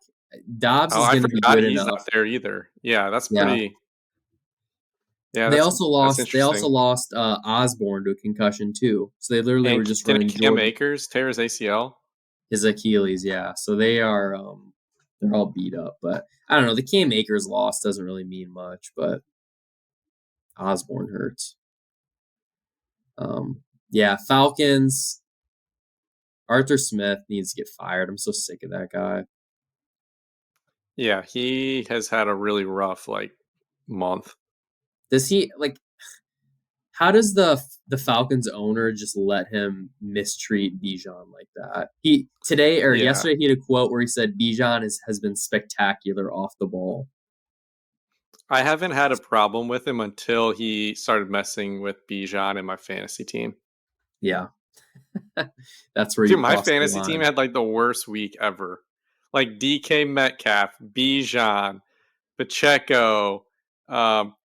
Dobbs Oh, is I going to be forgot good he's enough. not there either. Yeah, that's Yeah, pretty. Yeah, they also that's lost. They also interesting. lost Osborne to a concussion too. So they literally were And just didn't running Cam Jordan Akers tear his ACL? his Achilles. Yeah, so they're all beat up. But I don't know. The Cam Akers loss doesn't really mean much, but Osborne hurts. Yeah, Falcons. Arthur Smith needs to get fired. I'm so sick of that guy. Yeah, he has had a really rough like month. Does he like? How does the Falcons owner just let him mistreat Bijan like that? He today or Yeah, yesterday he had a quote where he said Bijan has been spectacular off the ball. I haven't had a problem with him until he started messing with Bijan in my fantasy team. Yeah, that's where Dude, you my cross the fantasy team line. had like the worst week ever. like DK Metcalf, Bijan, Pacheco,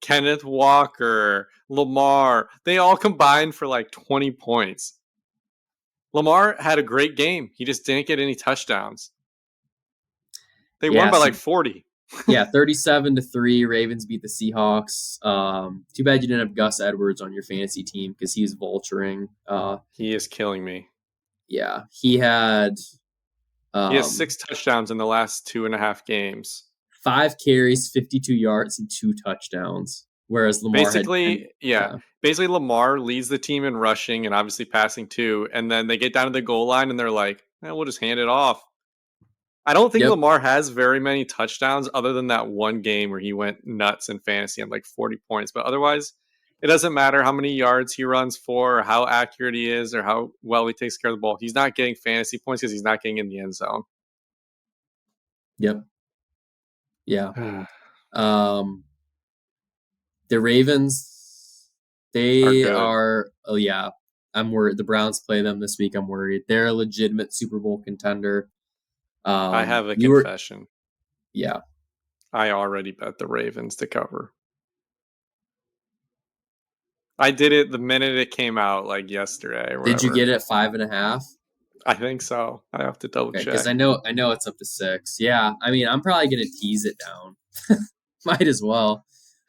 Kenneth Walker, Lamar. They all combined for like 20 points. Lamar had a great game. He just didn't get any touchdowns. They won Yeah, by so like 40. yeah, 37-3. Ravens beat the Seahawks. Too bad you didn't have Gus Edwards on your fantasy team because he's vulturing. He is killing me. Yeah, he had He has um 6 touchdowns in the last 2.5 games. 5 carries, 52 yards, and 2 touchdowns. Whereas Lamar had 10. Basically, yeah. Yeah. Basically, Lamar leads the team in rushing and obviously passing too. And then they get down to the goal line and they're like, we'll just hand it off. I don't think Yep. Lamar has very many touchdowns other than that one game where he went nuts in fantasy and like 40 points. But otherwise, it doesn't matter how many yards he runs for or how accurate he is or how well he takes care of the ball. He's not getting fantasy points because he's not getting in the end zone. Yep. Yeah. Um, the Ravens, Are they good. are. Oh yeah, I'm worried. The Browns play them this week. I'm worried. They're a legitimate Super Bowl contender. I have a You were. confession. Yeah. I already bet the Ravens to cover. I did it the minute it came out, like yesterday or Did you whatever. get it at 5.5? I think so. I have to double Okay, because check. I know it's up to 6. Yeah, I mean, I'm probably gonna tease it down. Might as well.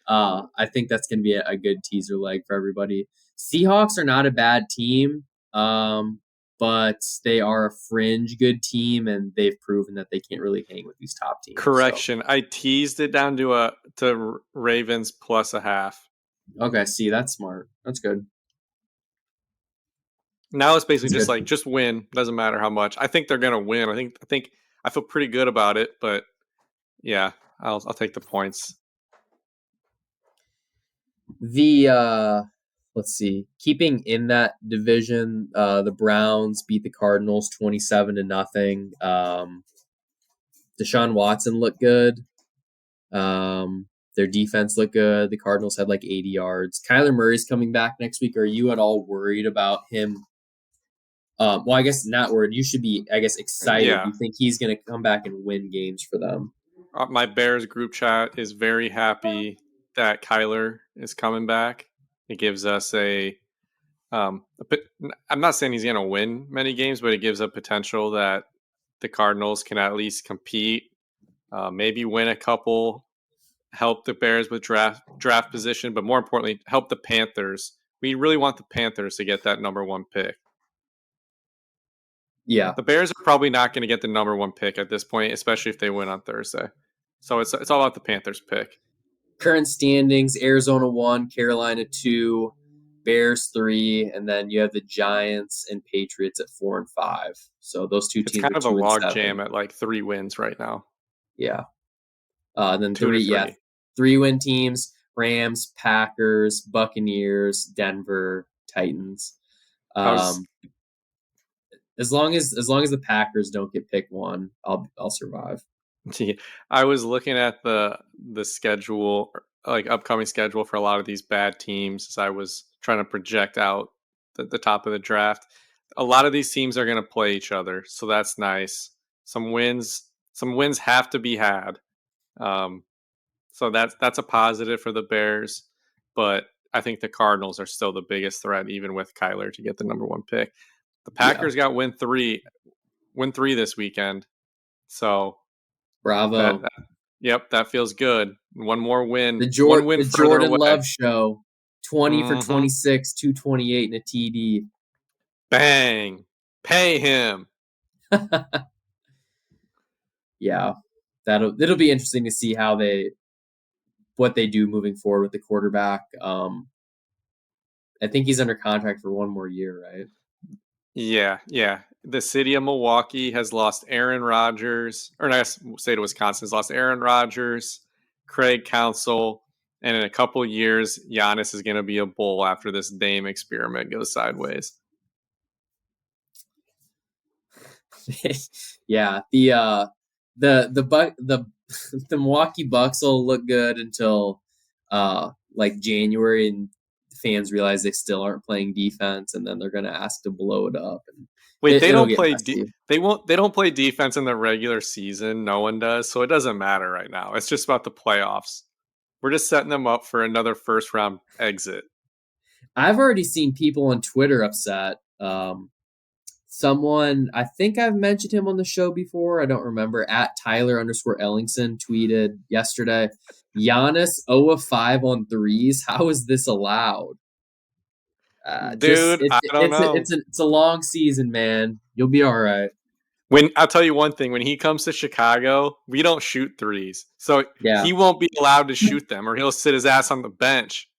I think that's gonna be a good teaser leg for everybody. Seahawks are not a bad team, but they are a fringe good team, and they've proven that they can't really hang with these top teams. So Correction. I teased it down to Ravens plus a half. okay, see, that's smart. That's good. Now it's basically That's just good. like just win. Doesn't matter how much. I think they're gonna win. I think I feel pretty good about it, but yeah, I'll take the points. The let's see. Keeping in that division, the Browns beat the Cardinals 27-0. Deshaun Watson looked good. Their defense looked good. The Cardinals had like 80 yards. Kyler Murray's coming back next week. Are you at all worried about him? Well, I guess not worried. You should be, I guess, excited. Yeah, You think he's going to come back and win games for them? my Bears group chat is very happy that Kyler is coming back. It gives us I'm not saying he's going to win many games, but it gives a potential that the Cardinals can at least compete, maybe win a couple, help the Bears with draft position, but more importantly, help the Panthers. We really want the Panthers to get that number 1 pick. Yeah. The Bears are probably not going to get the number 1 pick at this point, especially if they win on Thursday. So it's all about the Panthers pick. Current standings: Arizona 1, Carolina 2, Bears 3, and then you have the Giants and Patriots at 4 and 5. So those two It's teams kind are of a 2 and log 7. jam at like 3 wins right now. Yeah. And then 2 to three, yeah, 3. 3-win teams: Rams, Packers, Buccaneers, Denver, Titans. I was Um, as long as the Packers don't get pick 1, I'll survive. I was looking at the schedule, like upcoming schedule for a lot of these bad teams as I was trying to project out the top of the draft. A lot of these teams are going to play each other, so that's nice. Some wins have to be had. Um, so that's a positive for the Bears, but I think the Cardinals are still the biggest threat, even with Kyler to get the number 1 pick. The Yeah. Packers got win three this weekend, so that, Bravo. that yep, that feels good. One more win, The one Jord win the further Jordan away. Love show. 20 for hmm 26, 228 and a TD. Bang, pay him. Yeah. It'll be interesting to see what they do moving forward with the quarterback. I think he's under contract for 1 more year, right? Yeah, yeah. The city of Milwaukee has lost Aaron Rodgers, or I guess state of Wisconsin has lost Aaron Rodgers, Craig Counsell, and in a couple of years, Giannis is going to be a bull after this Dame experiment goes sideways. Yeah. The the Milwaukee Bucks will look good until like January, and fans realize they still aren't playing defense, and then they're going to ask to blow it up. And Wait, they it'll don't get play. messy. They don't play defense in the regular season. No one does, so it doesn't matter right now. It's just about the playoffs. We're just setting them up for another first round exit. I've already seen people on Twitter upset. Someone, I think I've mentioned him on the show before. I don't remember. At Tyler_Ellingson tweeted yesterday, Giannis 0 of 5 on threes. How is this allowed? Dude, I don't know. It's a long season, man. You'll be all right. When I'll tell you one thing, when he comes to Chicago, we don't shoot threes. So Yeah. he won't be allowed to shoot them, or he'll sit his ass on the bench.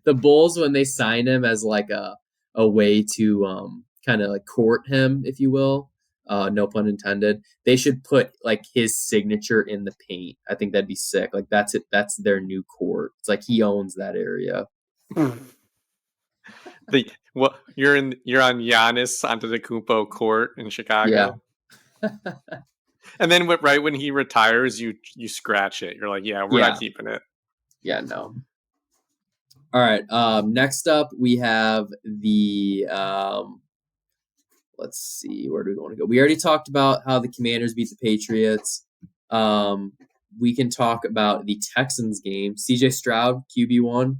The Bulls, when they signed him as like a way to kind of like court him, if you will, no pun intended, they should put like his signature in the paint. I think that'd be sick. Like that's it. That's their new court. It's like he owns that area. You're on Giannis Antetokounmpo court in Chicago. Yeah. And then right when he retires, you scratch it. You're like, yeah, we're not keeping it. Yeah, no. All right. Next up, we have the. Let's see, where do we want to go? We already talked about how the Commanders beat the Patriots. We can talk about the Texans game. CJ Stroud, QB1.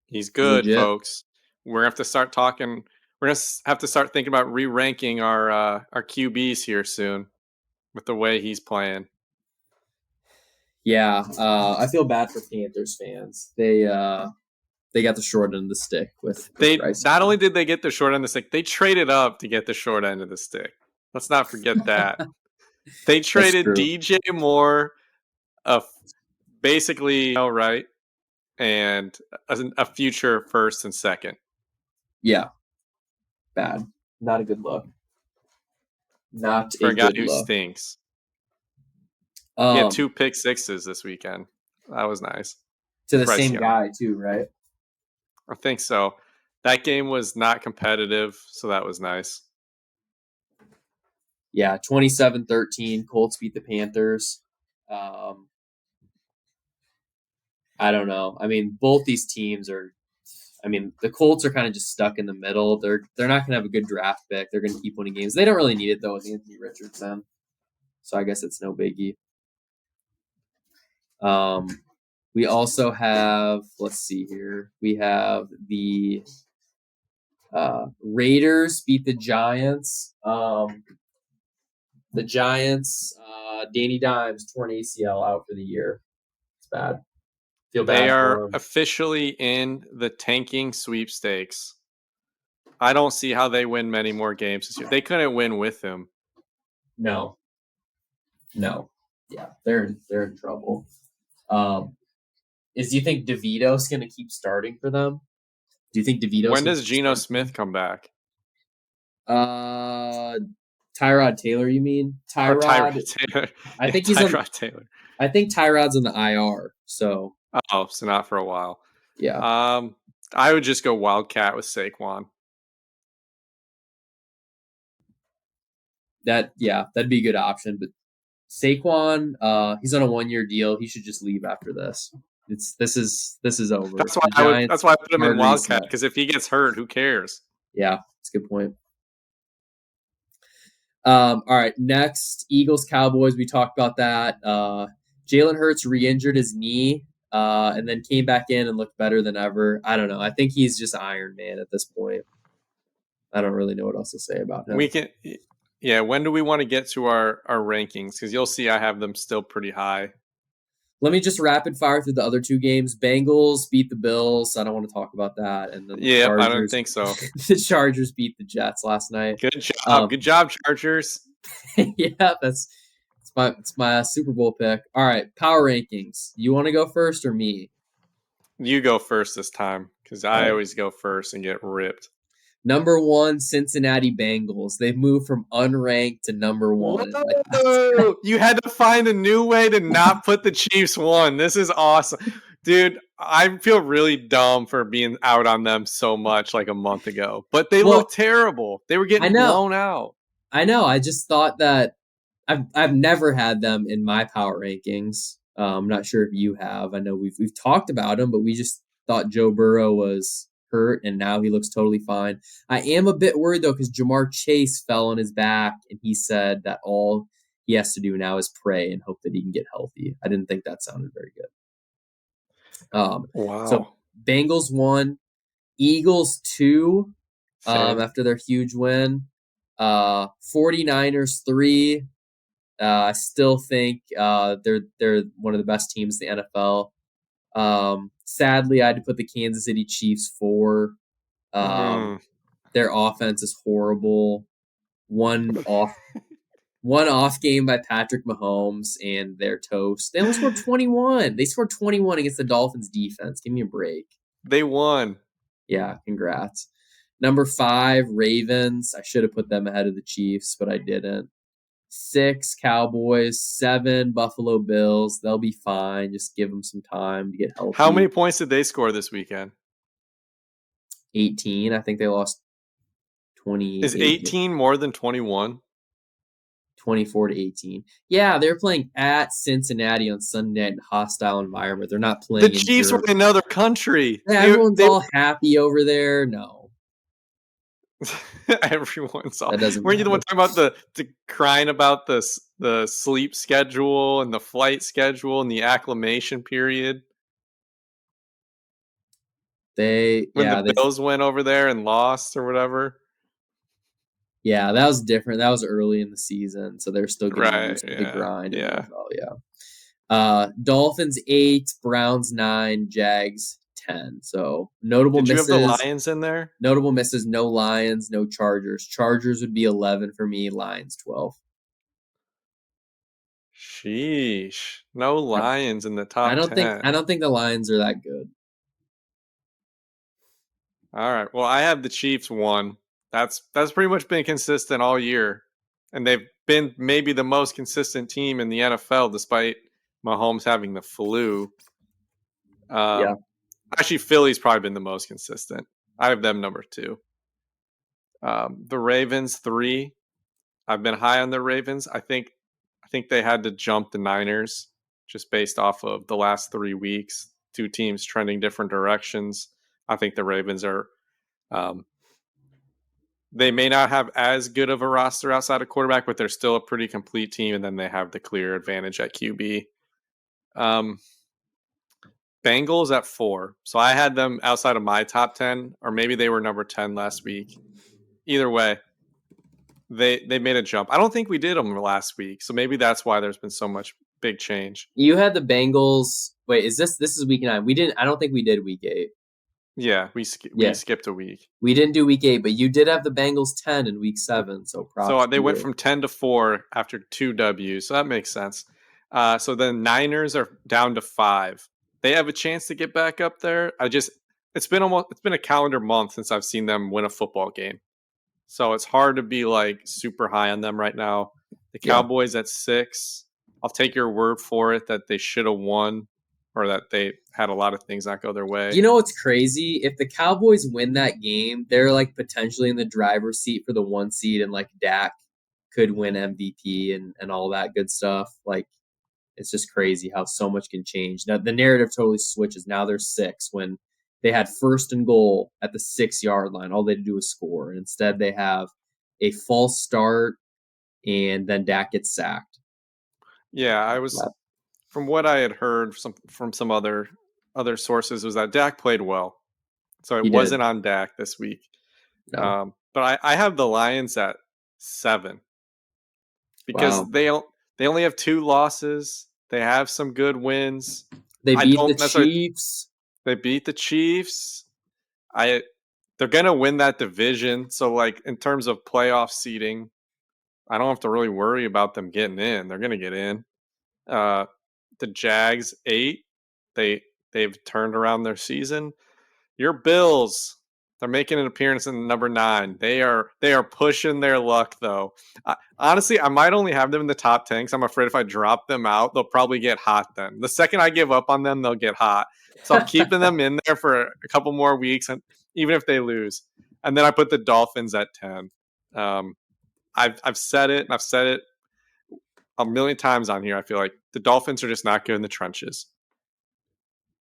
He's good, legit. Folks. We're gonna have to start talking. We're gonna have to start thinking about re-ranking our QBs here soon, with the way he's playing. Yeah, I feel bad for Panthers fans. They got the short end of the stick with Bryce. Not only did they get the short end of the stick, they traded up to get the short end of the stick. Let's not forget that. They traded DJ Moore, basically right, and a future first and second. Yeah, bad. Not a good look. Not for a guy good who look. Stinks. He had 2 pick sixes this weekend. That was nice. To the same guy too, right? I think so. That game was not competitive, so that was nice. Yeah, 27-13. Colts beat the Panthers. I don't know. I mean, both these teams are. I mean, the Colts are kind of just stuck in the middle. They're not going to have a good draft pick. They're going to keep winning games. They don't really need it though with Anthony Richardson, so I guess it's no biggie. We also have. Let's see here. We have the Raiders beat the Giants. The Giants, Danny Dimes torn ACL out for the year. It's bad. Feel bad. They are officially in the tanking sweepstakes. I don't see how they win many more games this year. They couldn't win with him. No. Yeah, they're in trouble. Do you think DeVito's going to keep starting for them? Do you think DeVito's? When does Geno Smith come back? Tyrod Taylor, you mean? Tyrod Taylor. I think he's Tyrod Taylor. I think Tyrod's on the IR. So not for a while. Yeah. I would just go Wildcat with Saquon. That'd be a good option. But Saquon, he's on a 1-year deal. He should just leave after this. This is over. That's why I put him in Wildcat, because if he gets hurt, who cares? Yeah, that's a good point. All right, next, Eagles Cowboys. We talked about that. Jalen Hurts re-injured his knee, and then came back in and looked better than ever. I don't know. I think he's just Iron Man at this point. I don't really know what else to say about him. When do we want to get to our rankings? Because you'll see I have them still pretty high. Let me just rapid fire through the other 2 games. Bengals beat the Bills. I don't want to talk about that. And then I don't think so. The Chargers beat the Jets last night. Good job. Good job, Chargers. Yeah, it's my Super Bowl pick. All right, power rankings. You want to go first or me? You go first this time, because I always go first and get ripped. Number 1, Cincinnati Bengals. They've moved from unranked to number 1. Whoa! You had to find a new way to not put the Chiefs 1. This is awesome. Dude, I feel really dumb for being out on them so much like a month ago. But they look terrible. They were getting blown out. I know. I just thought that I've never had them in my power rankings. I'm not sure if you have. I know we've talked about him, but we just thought Joe Burrow was hurt, and now he looks totally fine. I am a bit worried though because Jamar Chase fell on his back, and he said that all he has to do now is pray and hope that he can get healthy. I didn't think that sounded very good. So Wow. Bengals 1, Eagles 2. Same. After their huge win, 49ers 3. I still think they're one of the best teams in the NFL. Sadly, I had to put the Kansas City Chiefs 4. Mm. Their offense is horrible. One off game by Patrick Mahomes, and they're toast. They only scored 21. They scored 21 against the Dolphins defense. Give me a break. They won. Yeah, congrats. Number 5, Ravens. I should have put them ahead of the Chiefs, but I didn't. 6, Cowboys. 7, Buffalo Bills. They'll be fine. Just give them some time to get How many healthy. points did they score this weekend? 18. I think they lost Is 28, 18 more than 21? 24 to 18. Yeah, they're playing at Cincinnati on Sunday night in a hostile environment. They're not The playing in Chiefs were Germany. in another country. Yeah, everyone's all happy over there. No, Everyone's all. that doesn't Weren't you the one matter. talking about the crying about the sleep schedule and the flight schedule and the acclimation period They when the yeah, they Bills went over there and lost or whatever? yeah, that was different. That was early in the season, so they're still getting Right. used to the Yeah. grind in the Yeah. NFL. Yeah. Dolphins 8, Browns 9, Jags 10. So notable Did you have the misses. Lions in there? Notable misses, no Lions, no Chargers. Chargers would be 11 for me, Lions 12. Sheesh. No I Lions in the I top don't think 10. I don't think the Lions are that good. All right. Well, I have the Chiefs 1. That's pretty much been consistent all year. And they've been maybe the most consistent team in the NFL despite Mahomes having the flu. Yeah. Actually, Philly's probably been the most consistent. I have them number 2. The Ravens 3. I've been high on the Ravens. I think they had to jump the Niners just based off of the last 3 weeks. Two teams trending different directions. I think the Ravens are. Um, they may not have as good of a roster outside of quarterback, but they're still a pretty complete team, and then they have the clear advantage at QB. Um, Bengals at 4. So I had them outside of my top 10, or maybe they were number 10 last week. Either way, they made a jump. I don't think we did them last week, so maybe that's why there's been so much big change. You had the Bengals. Wait, is this is week 9? We didn't I don't think we did week 8. Yeah, we Yeah. skipped a week. We didn't do week 8, but you did have the Bengals 10 in week 7, so So props they to went you. from 10 to 4 after 2 W's. So that makes sense. So the Niners are down to 5. They have a chance to get back up there. It's been a calendar month since I've seen them win a football game. So it's hard to be like super high on them right now. The Yeah. Cowboys at 6. I'll take your word for it that they should have won or that they had a lot of things not go their way. You know what's crazy? If the Cowboys win that game, they're like potentially in the driver's seat for the 1 seed, and like Dak could win MVP and all that good stuff. Like, it's just crazy how so much can change. Now the narrative totally switches. Now they're 6 when they had first and goal at the 6-yard line. All they had to do was score, and instead they have a false start, and then Dak gets sacked. Yeah, from what I had heard from some other sources was that Dak played well, so it He did. wasn't on Dak this week. No. But I have the Lions at 7 because Wow. they only have 2 losses. They have some good wins. They I beat the don't necessarily. Chiefs. They beat the Chiefs. They're gonna win that division. So like in terms of playoff seeding, I don't have to really worry about them getting in. They're gonna get in. The Jags 8. They've turned around their season. Your Bills, they're making an appearance in number 9. They are pushing their luck though. Honestly, I might only have them in the top 10 because I'm afraid if I drop them out, they'll probably get hot. Then the second I give up on them, they'll get hot. So I'm keeping them in there for a couple more weeks, and even if they lose, and then I put the Dolphins at 10. I've said it, and I've said it a million times on here, I feel like the Dolphins are just not good in the trenches.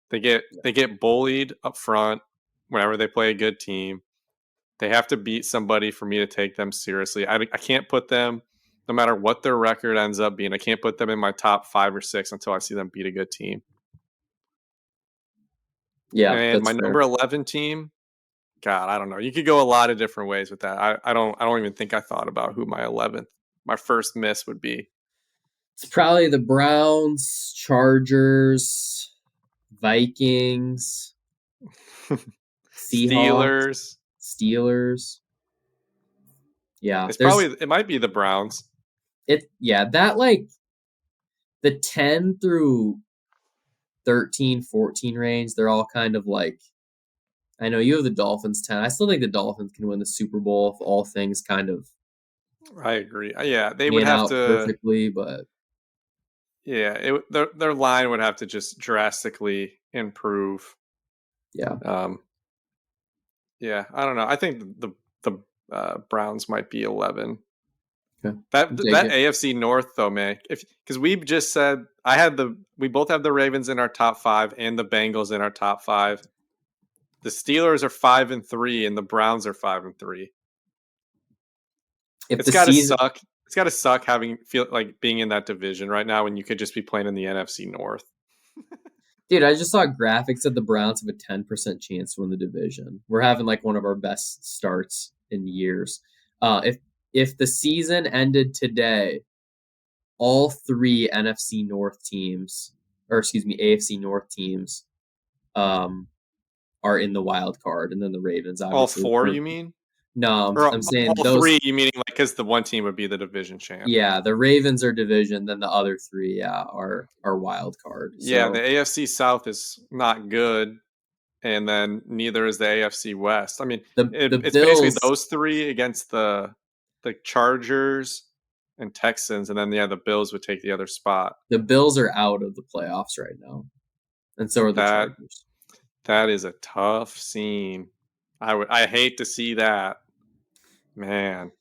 They get bullied up front whenever they play a good team. They have to beat somebody for me to take them seriously. I can't put them, no matter what their record ends up being, I can't put them in my top 5 or 6 until I see them beat a good team. Yeah, And that's my fair. number 11 team, God, I don't know. You could go a lot of different ways with that. I don't even think I thought about who my first miss would be. It's probably the Browns, Chargers, Vikings, Seahawks, Steelers. Steelers. Yeah, It might be the Browns. that like the 10 through 13, 14 range, they're all kind of like, I know you have the Dolphins 10. I still think the Dolphins can win the Super Bowl if all things kind of I agree. Yeah, they would pan have out to. perfectly, but Yeah, their line would have to just drastically improve. yeah. Yeah, I don't know. I think the Browns might be 11. Okay. That I'll take that it. AFC North though, man. Because we just said we both have the Ravens in our top 5 and the Bengals in our top 5. The Steelers are 5-3 and the Browns are 5-3. If It's the got to season suck. It's got to suck feel like being in that division right now when you could just be playing in the NFC North. Dude, I just saw graphics that the Browns have a 10% chance to win the division. We're having like one of our best starts in years. If the season ended today, all three NFC North teams, or excuse me, AFC North teams, um, are in the wild card, and then the Ravens All obviously. 4, you mean? No, Or I'm saying all those. 3, you meaning like because the one team would be the division champ? Yeah, the Ravens are division, then the other three, are wild card. Yeah, the So AFC South is not good, and then neither is the AFC West. I mean, the it's basically Bills, those 3 against the Chargers and Texans, and then the Bills would take the other spot. the Bills are out of the playoffs right now, and so are the That Chargers. that is a tough scene. I hate to see that, man.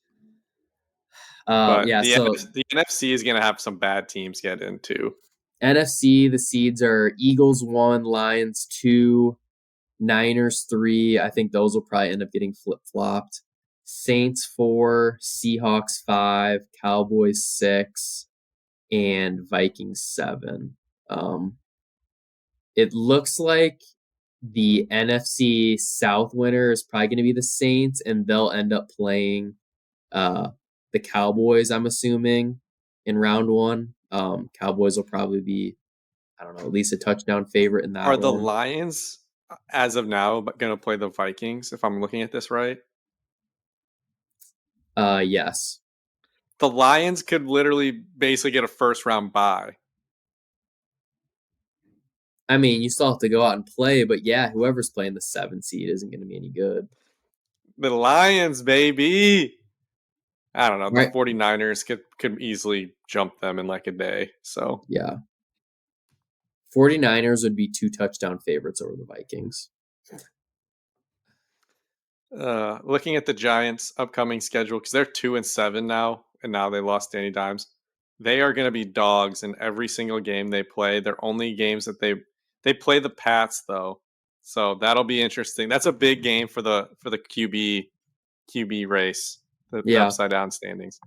But Yeah, so The NFC is going to have some bad teams get into. NFC, the seeds are Eagles 1, Lions 2, Niners 3. I think those will probably end up getting flip flopped. Saints 4, Seahawks 5, Cowboys 6, and Vikings 7. It looks like the NFC South winner is probably going to be the Saints, and they'll end up playing uh, the Cowboys, I'm assuming, in round 1. Cowboys will probably be, I don't know, at least a touchdown favorite in Are that the one. Lions, as of now, going to play the Vikings, if I'm looking at this right? Yes. The Lions could literally basically get a first round bye. I mean, you still have to go out and play, but yeah, whoever's playing the 7 seed isn't going to be any good. The Lions, baby. I don't know. The Right. 49ers could easily jump them in like a day. So, Yeah. 49ers would be 2 touchdown favorites over the Vikings. looking at the Giants' upcoming schedule, because they're 2-7 now, and now they lost Danny Dimes. They are going to be dogs in every single game they play. They're only games that they play the Pats though, so that'll be interesting. That's a big game for the QB race, the Yeah. upside down standings.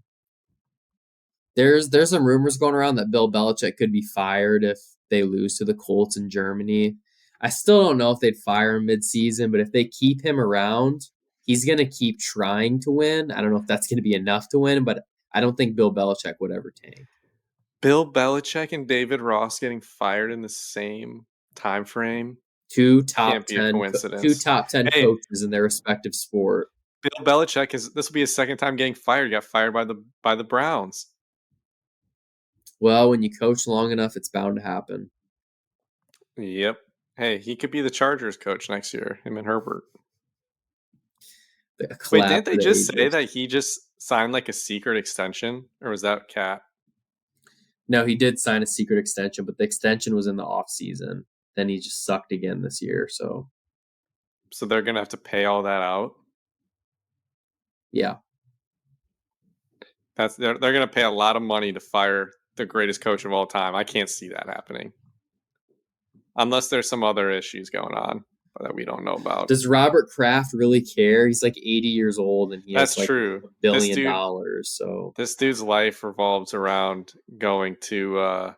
There's some rumors going around that Bill Belichick could be fired if they lose to the Colts in Germany. I still don't know if they'd fire him midseason, but if they keep him around, he's going to keep trying to win. I don't know if that's going to be enough to win, but I don't think Bill Belichick would ever tank. Bill Belichick and David Ross getting fired in the same time frame Two can't top be a 10 two coincidence. top 10 Hey, coaches in their respective sport. Bill Belichick this will be his second time getting fired. He got fired by the Browns. Well, when you coach long enough, it's bound to happen. Yep. Hey, he could be the Chargers coach next year, him and Herbert. A Wait, clap didn't for they the just say ages. that he just signed like a secret extension? Or was that Cat? No, he did sign a secret extension, but the extension was in the off season. Then he just sucked again this year. So So they're gonna have to pay all that out? yeah. They're gonna pay a lot of money to fire the greatest coach of all time. I can't see that happening unless there's some other issues going on that we don't know about. Does Robert Kraft really care? He's like 80 years old and he That's has like true. $1 billion. So This dude's life revolves around going to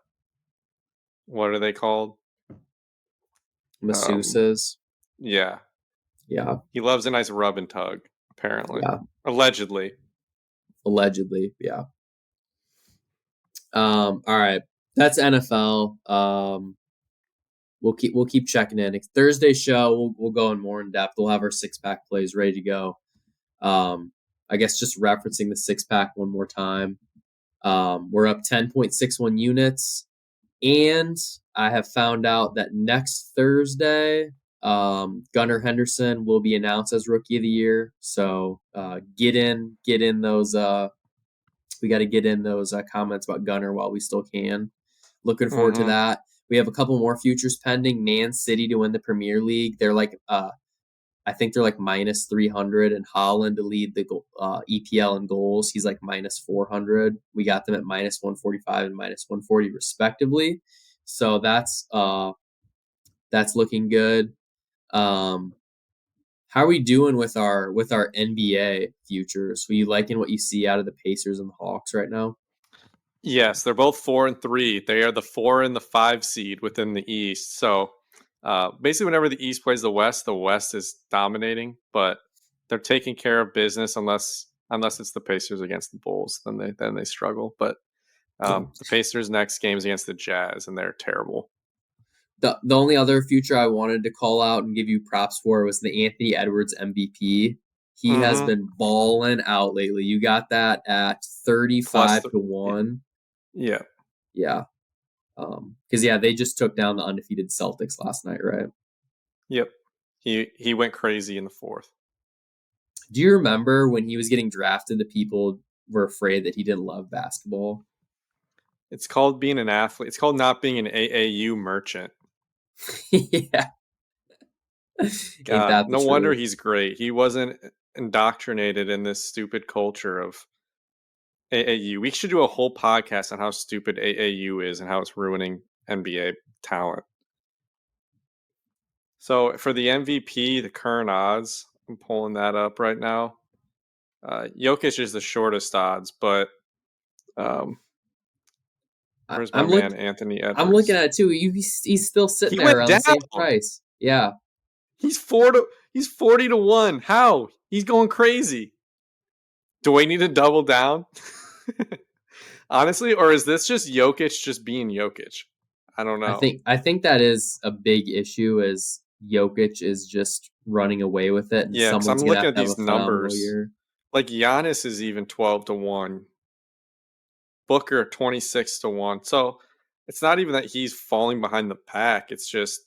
what are they called? masseuses. Yeah. Yeah. He loves a nice rub and tug, apparently. Yeah. Allegedly. Yeah. All right. That's NFL. We'll keep checking in. Thursday show, we'll go in more in depth. We'll have our 6-pack plays ready to go. I guess just referencing the 6-pack one more time. We're up 10.61 units, and I have found out that next Thursday, Gunnar Henderson will be announced as Rookie of the Year. So get in those. We got to get in those comments about Gunnar while we still can. Looking forward to that. We have a couple more futures pending. Man City to win the Premier League. They're like, I think they're like minus 300, and Holland to lead the EPL in goals. He's like minus 400. We got them at minus 145 and minus 140 respectively. So that's looking good. How are we doing with our NBA futures? Are you liking what you see out of the Pacers and the Hawks right now? Yes, they're both 4 and 3. They are the 4 and the 5 seed within the East. So basically, whenever the East plays the West is dominating. But they're taking care of business unless it's the Pacers against the Bulls, then they struggle. But the Pacers' next game is against the Jazz, and they're terrible. The only other future I wanted to call out and give you props for was the Anthony Edwards MVP. He has been balling out lately. You got that at 35 to 1. Yeah. Yeah. Because they just took down the undefeated Celtics last night, right? Yep. He went crazy in the fourth. Do you remember when he was getting drafted, the people were afraid that he didn't love basketball? It's called being an athlete. It's called not being an AAU merchant. Yeah. God, no wonder he's great. He wasn't indoctrinated in this stupid culture of AAU. We should do a whole podcast on how stupid AAU is and how it's ruining NBA talent. So for the MVP, the current odds, I'm pulling that up right now. Jokic is the shortest odds, but where's my man Anthony Edwards? I'm looking at it too. He's still sitting there around the same price. Yeah. He's 40 to 1. How? He's going crazy. Do we need to double down? Honestly, or is this just Jokic just being Jokic? I don't know. I think that is a big issue, is Jokic is just running away with it. And yeah, because I'm looking at these numbers. Year. Like Giannis is even 12 to 1. Booker 26 to 1. So it's not even that he's falling behind the pack. It's just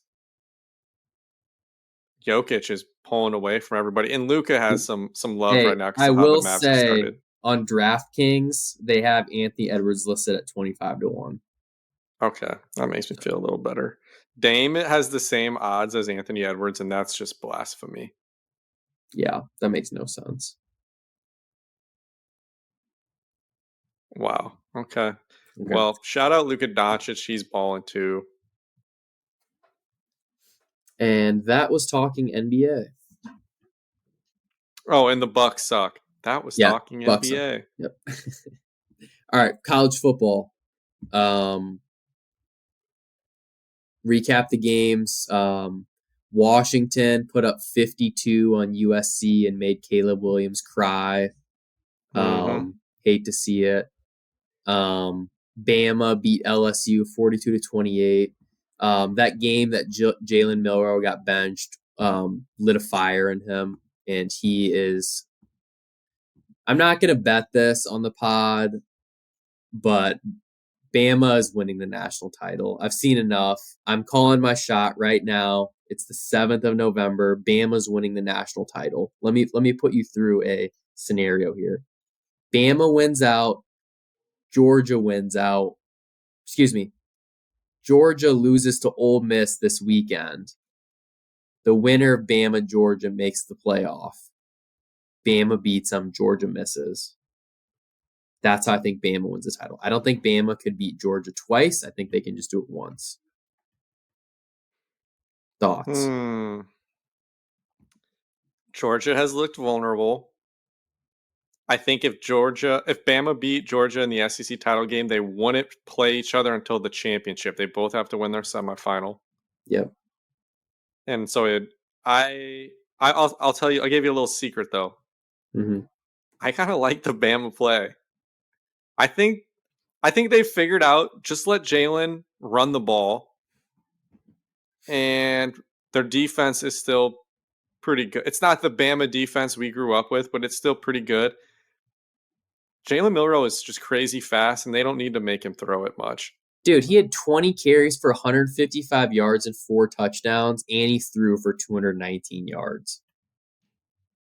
Jokic is pulling away from everybody. And Luka has some love right now because of how the Mavs have started. On DraftKings, they have Anthony Edwards listed at 25 to 1. Okay, that makes me feel a little better. Dame has the same odds as Anthony Edwards, and that's just blasphemy. Yeah, that makes no sense. Wow. Okay. Well, shout out Luka Doncic. He's balling too. And that was talking NBA. Oh, and the Bucks suck. That was talking NBA. Yep. All right, college football. Recap the games. Washington put up 52 on USC and made Caleb Williams cry. Hate to see it. Bama beat LSU 42 to 28. That game that Jalen Milroe got benched lit a fire in him, and he is. I'm not going to bet this on the pod, but Bama is winning the national title. I've seen enough. I'm calling my shot right now. It's the 7th of November. Bama's winning the national title. Let me put you through a scenario here. Bama wins out. Georgia wins out. Excuse me. Georgia loses to Ole Miss this weekend. The winner of Bama Georgia makes the playoff. Bama beats them. Georgia misses. That's how I think Bama wins the title. I don't think Bama could beat Georgia twice. I think they can just do it once. Thoughts? Georgia has looked vulnerable. I think if Bama beat Georgia in the SEC title game, they wouldn't play each other until the championship. They both have to win their semifinal. Yep. And so I'll tell you. I gave you a little secret though. Mm-hmm. I kind of like the Bama play. I think they figured out just let Jalen run the ball, and their defense is still pretty good. It's not the Bama defense we grew up with, but it's still pretty good. Jalen Milroe is just crazy fast, and they don't need to make him throw it much. Dude, he had 20 carries for 155 yards and 4 touchdowns, and he threw for 219 yards.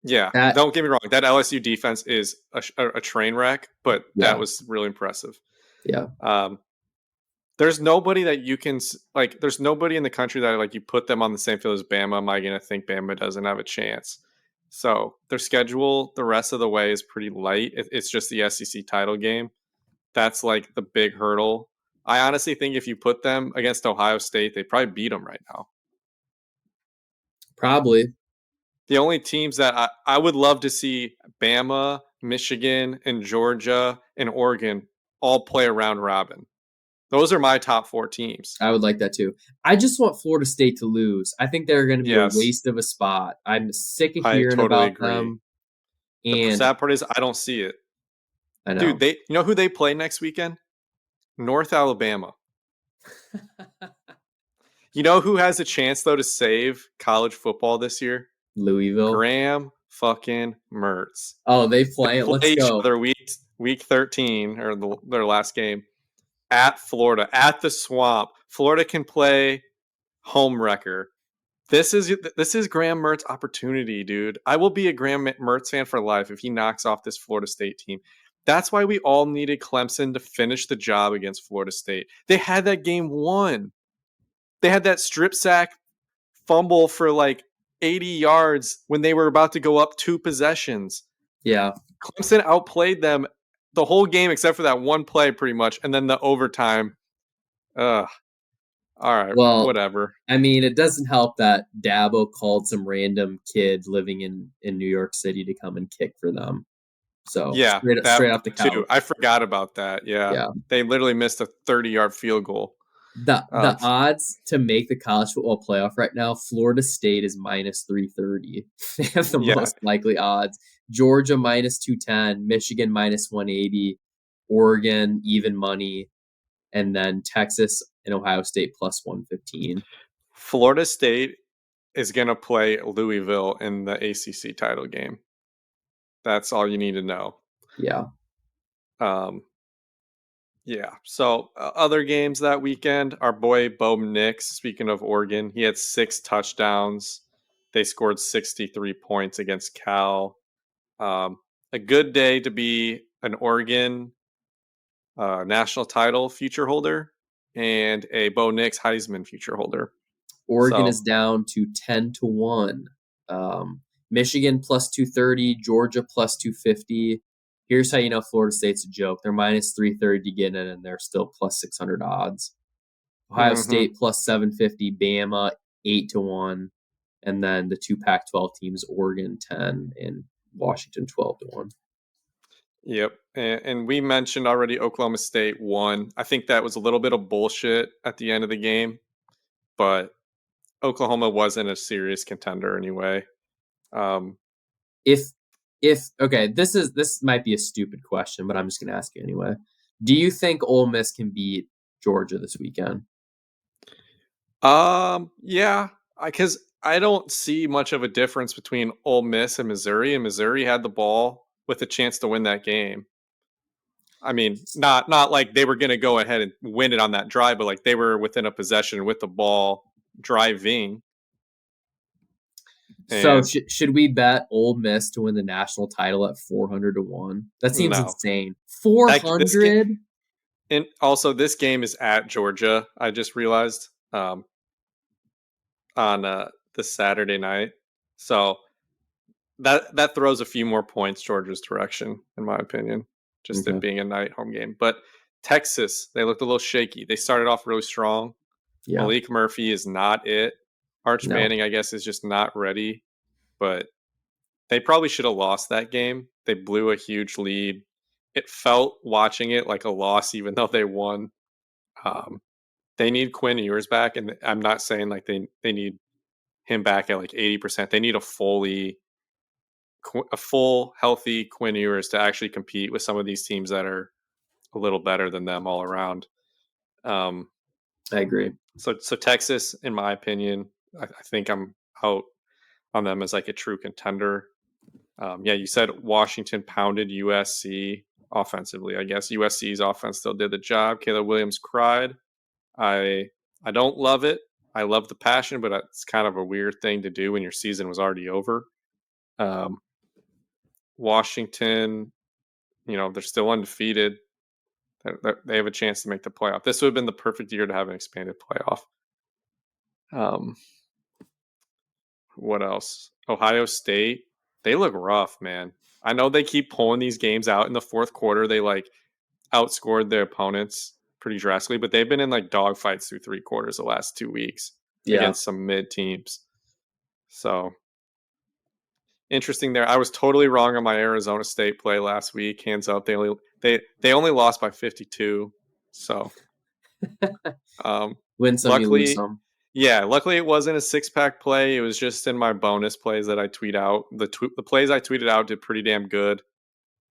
Yeah, don't get me wrong. That LSU defense is a train wreck, but that was really impressive. Yeah. There's nobody that you can like. There's nobody in the country that like you put them on the same field as Bama. Am I going to think Bama doesn't have a chance? So their schedule the rest of the way is pretty light. It's just the SEC title game. That's like the big hurdle. I honestly think if you put them against Ohio State, they probably beat them right now. Probably. The only teams that I would love to see Bama, Michigan, and Georgia and Oregon all play a round robin. Those are my top 4 teams. I would like that too. I just want Florida State to lose. I think they're going to be a waste of a spot. I'm sick of hearing about them. And the sad part is I don't see it. I know. Dude, you know who they play next weekend? North Alabama. You know who has a chance though to save college football this year? Louisville. Graham fucking Mertz. Oh, they play. Let's each go. other week 13 or their last game at Florida at the Swamp. Florida can play home wrecker. This is Graham Mertz's opportunity, dude. I will be a Graham Mertz fan for life if he knocks off this Florida State team. That's why we all needed Clemson to finish the job against Florida State. They had that game won. They had that strip sack fumble for like 80 yards when they were about to go up 2 possessions. Yeah. Clemson outplayed them the whole game except for that one play pretty much, and then the overtime. All right, well, whatever. I mean, it doesn't help that Dabo called some random kid living in New York City to come and kick for them. So yeah, straight off the couch. Too. I forgot about that. Yeah. They literally missed a 30-yard field goal. The odds to make the college football playoff right now, Florida State is minus 330. They have the most likely odds. Georgia minus 210, Michigan minus 180, Oregon even money, and then Texas and Ohio State plus 115. Florida State is going to play Louisville in the ACC title game. That's all you need to know. Yeah. Yeah. So other games that weekend, our boy Bo Nix, speaking of Oregon, he had 6 touchdowns. They scored 63 points against Cal. A good day to be an Oregon national title future holder and a Bo Nix Heisman future holder. Oregon is down to 10-1. Michigan plus 230, Georgia plus 250. Here's how you know Florida State's a joke. They're minus 330 to get in, and they're still plus 600 odds. Ohio State plus 750, Bama 8-1, and then the 2 Pac-12 teams, Oregon 10 and Washington 12-1. Yep, and we mentioned already Oklahoma State won. I think that was a little bit of bullshit at the end of the game, but Oklahoma wasn't a serious contender anyway. Okay, this might be a stupid question, but I'm just going to ask you anyway. Do you think Ole Miss can beat Georgia this weekend? Yeah, because I don't see much of a difference between Ole Miss and Missouri had the ball with a chance to win that game. I mean, not like they were going to go ahead and win it on that drive, but like they were within a possession with the ball driving. So should we bet Ole Miss to win the national title at 400-1? That seems insane. 400? And also, this game is at Georgia. I just realized on this Saturday night, so that throws a few more points Georgia's direction, in my opinion. just Okay. it being a night home game. But Texas, they looked a little shaky. They started off really strong. Yeah. Malik Murphy is not it. Arch No, Manning, I guess, is just not ready. But they probably should have lost that game. They blew a huge lead. It felt watching it like a loss, even though they won. Um, they need Quinn Ewers back, and I'm not saying like they need him back at like 80%. They need a full healthy Quinn Ewers to actually compete with some of these teams that are a little better than them all around. Um, I agree. so Texas, in my opinion, I think I'm out on them as like a true contender. Yeah, you said Washington pounded USC offensively. I guess USC's offense still did the job. Caleb Williams cried. I I don't love it. I love the passion, but it's kind of a weird thing to do when your season was already over. Um, Washington, they're still undefeated. They have a chance to make the playoff. This would have been the perfect year to have an expanded playoff. Um, what else? Ohio State, they look rough, man. I know they keep pulling these games out in the fourth quarter. They like outscored their opponents pretty drastically, but they've been in like dogfights through three quarters the last 2 weeks Yeah. against some mid teams. So interesting there. I was totally wrong on my Arizona State play last week. Hands up, they only lost by 52. So um, Win some, you lose luckily, some. yeah, luckily it wasn't a six-pack play. It was just in my bonus plays that I tweet out. The plays I tweeted out did pretty damn good.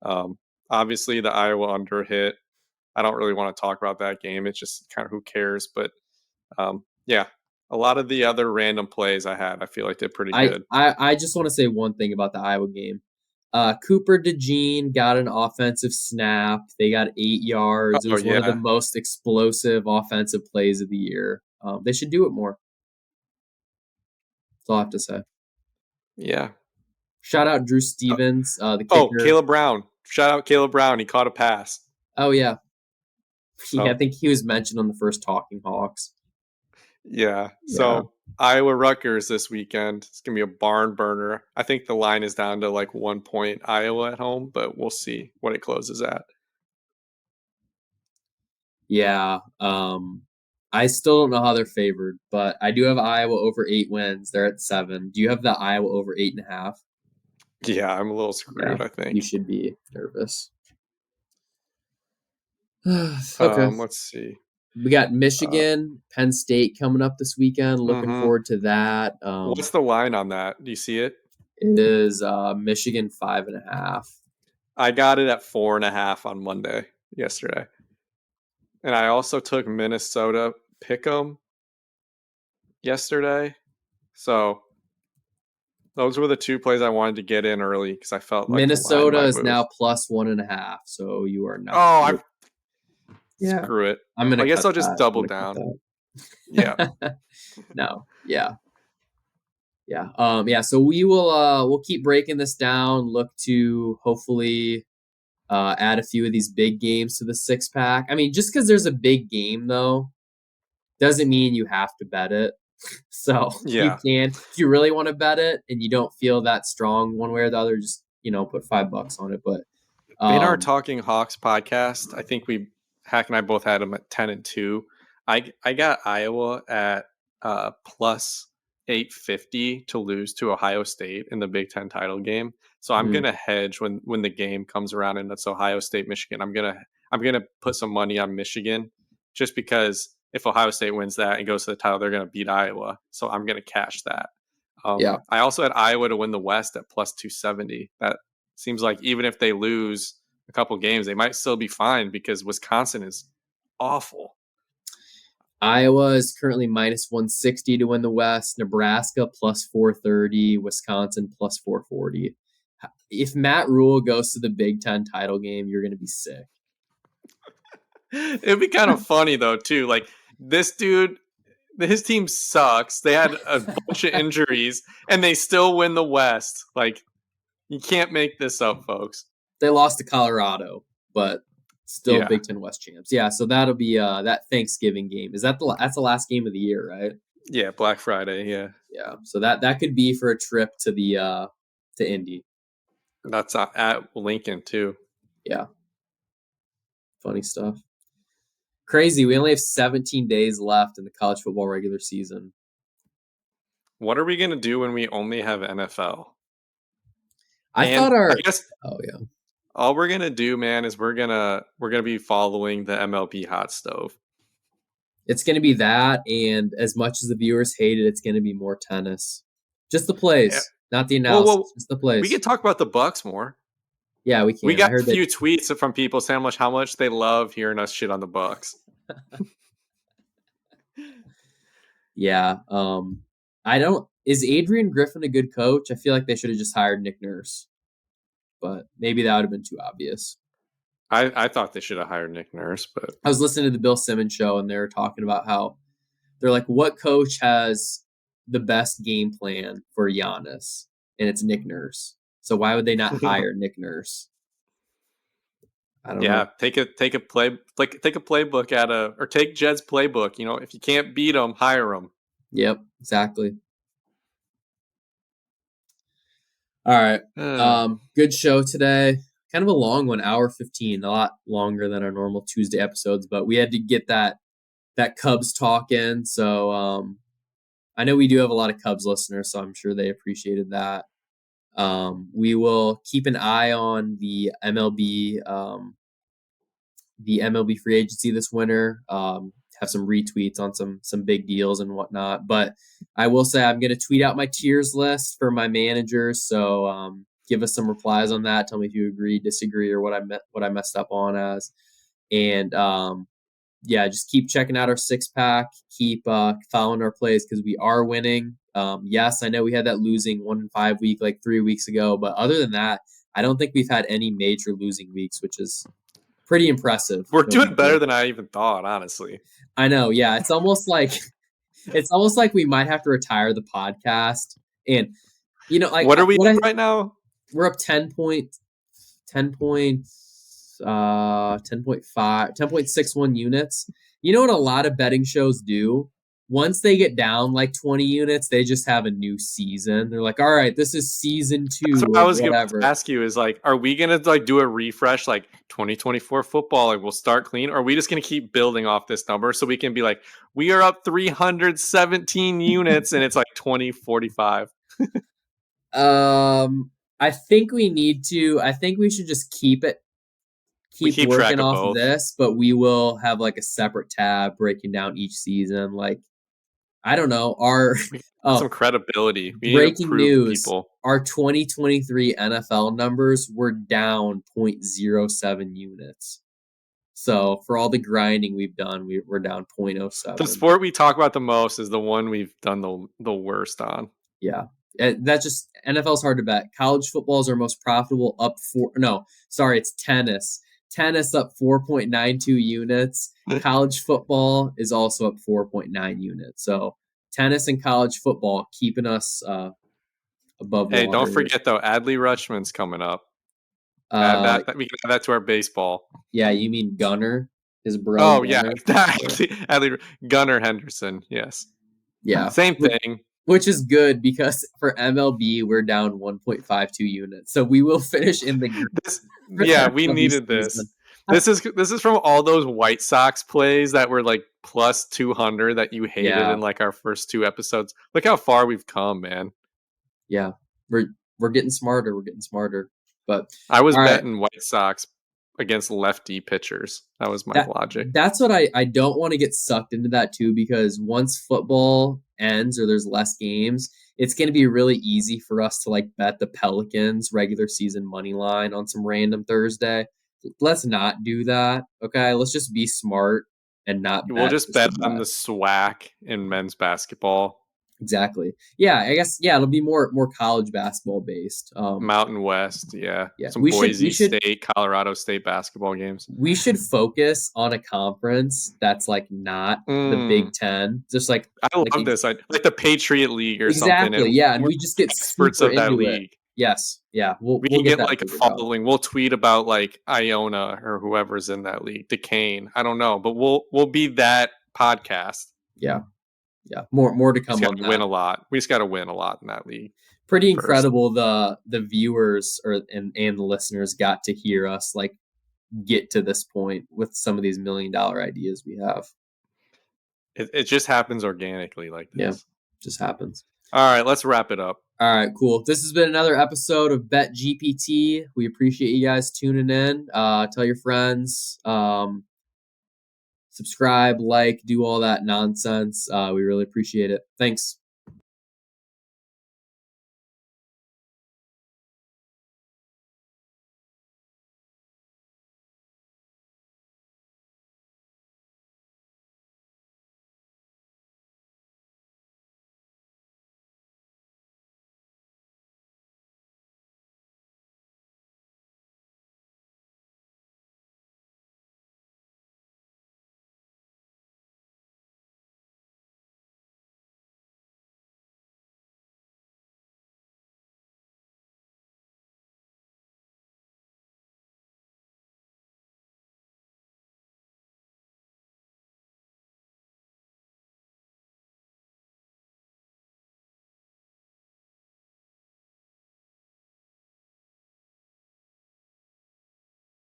Um, Obviously, the Iowa under hit. I don't really want to talk about that game. It's just kind of who cares. But yeah, a lot of the other random plays I had, I feel like did pretty I good. I, I just want to say one thing about the Iowa game. Cooper DeJean got an offensive snap. They got 8 yards. It Oh was one of the yeah, most explosive offensive plays of the year. They should do it more. That's all I have to say. yeah. Shout out Drew Uh, Stevens, the oh, kicker. Caleb Brown. Shout out Caleb Brown. He caught a pass. Oh yeah, yeah. I So think he was mentioned on the first Talking Hawks. yeah. Yeah, So Iowa Rutgers this weekend. It's gonna be a barn burner. I think the line is down to like 1 point Iowa at home, but we'll see what it closes at. yeah. I still don't know how they're favored, but I do have Iowa over 8 wins. They're at 7. Do you have the Iowa over 8.5? Yeah, I'm a little Yeah, screwed, I you think. should be nervous. Okay. Let's see. We got Uh, Michigan, Penn State coming up this weekend. Looking hmm forward to that. What's the line on that? Do you see it? It is Michigan 5.5. I got it at 4.5 on Monday yesterday, and I also took Minnesota Pick'em yesterday. So those were the two plays I wanted to get in early because I felt like the line Minnesota might is move. now plus 1.5. So you are not. Oh, I Yeah. screw it. I'm gonna I guess cut I'll just that. I'm double gonna cut down. Yeah. that. No. Yeah. Yeah. Yeah. So we'll keep breaking this down. Look to hopefully add a few of these big games to the 6 pack. I mean, just because there's a big game though, doesn't mean you have to bet it. So you Yeah. can, if you really want to bet it and you don't feel that strong one way or the other, just put $5 on it. But In our um, Talking Hawks podcast, I think Hack and I both had them at 10-2. I got Iowa at plus 850 to lose to Ohio State in the Big Ten title game. So I'm mm, gonna hedge when the game comes around and it's Ohio State Michigan. I'm gonna put some money on Michigan just because if Ohio State wins that and goes to the title, they're gonna beat Iowa. So I'm gonna cash that. yeah, I also had Iowa to win the West at plus 270. That seems like even if they lose a couple games, they might still be fine because Wisconsin is awful. Iowa is currently minus 160 to win the West. Nebraska plus 430. Wisconsin plus 440. If Matt Rule goes to the Big Ten title game, you're gonna be sick. It'd be kind of funny though, too. Like this dude, his team sucks. They had a bunch of injuries and they still win the West. Like you can't make this up, folks. They lost to Colorado, but still Yeah. Big Ten West champs. Yeah, so that'll be that Thanksgiving game. Is that that's the last game of the year, right? Yeah, Black Friday, yeah. Yeah. So that could be for a trip to the to Indy. That's at Lincoln too. Yeah. Funny stuff. Crazy. We only have 17 days left in the college football regular season. What are we gonna do when we only have NFL? I guess oh yeah. all we're gonna do, man, is we're gonna be following the MLB hot stove. It's going to be that, and as much as the viewers hate it, it's going to be more tennis. Just the plays, not the analysis. Just the We plays. can talk about the Bucks more. Yeah, we We can. I got a heard that. few tweets from people saying how much they love hearing us shit on the Bucks. Yeah. I don't. Is Adrian Griffin a good coach? I feel like they should have just hired Nick Nurse, but maybe that would have been too obvious. I thought they should have hired Nick Nurse, but I was listening to the Bill Simmons show, and they were talking about how they're like, what coach has the best game plan for Giannis? And it's Nick Nurse. So why would they not hire Nick Nurse? I don't know. take a playbook or take Jed's playbook. If you can't beat them, hire them. Yep, exactly. All right. Good show today. Kind of a long one, hour 15, a lot longer than our normal Tuesday episodes, but we had to get that Cubs talk in. So I know we do have a lot of Cubs listeners, so I'm sure they appreciated that. We will keep an eye on the MLB free agency this winter. Have some retweets on some big deals and whatnot. But I will say I'm going to tweet out my tiers list for my managers. So give us some replies on that. Tell me if you agree, disagree, or what I messed up on as. And just keep checking out our 6-pack. Keep following our plays because we are winning. Yes, I know we had that losing 1-5 week like 3 weeks ago, but other than that, I don't think we've had any major losing weeks, which is pretty impressive. We're doing better than I even thought, honestly. I know. Yeah, it's almost like we might have to retire the podcast. And what are we right now? We're up 10.5, 10.61 units. You know what a lot of betting shows do? Once they get down like 20 units, they just have a new season. They're like, all right, this is season 2. That's what I was going to ask you is like, are we going to like do a refresh like 2024 football? Like we'll start clean? Or are we just going to keep building off this number so we can be like, we are up 317 units and it's like 2045? I think we need to. I think we should just keep working off of this, but we will have like a separate tab breaking down each season. Like, I don't know, some credibility. We breaking news. People. Our 2023 NFL numbers were down 0.07 units. So for all the grinding we've done, we're down 0.07. The sport we talk about the most is the one we've done the worst on. Yeah. That's just NFL's hard to bet. College football is our most profitable, it's tennis. Tennis up 4.92 units. College football is also up 4.9 units. So tennis and college football keeping us above. Hey, don't forget though, Adley Rutschman's coming up. We can add that to our baseball. Yeah, you mean Gunner, his bro? Oh Gunner. Adley Gunner Henderson. Yes. Yeah. Same thing. Which is good because for MLB we're down 1.52 units, so we will finish in the. We needed this. This is from all those White Sox plays that were like plus 200 that you hated in like our first 2 episodes. Look how far we've come, man. Yeah, we're getting smarter. We're getting smarter. But I was betting White Sox against lefty pitchers. That was my logic. That's what I don't want to get sucked into that too, because once football ends or there's less games, it's going to be really easy for us to like bet the Pelicans regular season money line on some random Thursday. Let's not do that. Okay, let's just be smart and not. We'll just bet on the SWAC in men's basketball. Exactly. Yeah, I guess. Yeah, it'll be more college basketball based. Mountain West, yeah. Some Boise State, Colorado State basketball games. We should focus on a conference that's like not the Big Ten. Just like I love this, like the Patriot League or something. Exactly. Yeah, and we just get experts of that league. Yes. Yeah. We'll get like a following. We'll tweet about like Iona or whoever's in that league, Duquesne. I don't know, but we'll be that podcast. Yeah. Yeah, more to come on that. Win a lot. We just got to win a lot in that league. Pretty incredible. The viewers and the listeners got to hear us like get to this point with some of these $1 million ideas we have. It just happens organically like Yeah, this. just happens. All right, let's wrap it up. All right, cool. This has been another episode of Bet GPT. We appreciate you guys tuning in. Tell your friends. Subscribe, like, do all that nonsense. We really appreciate it. Thanks.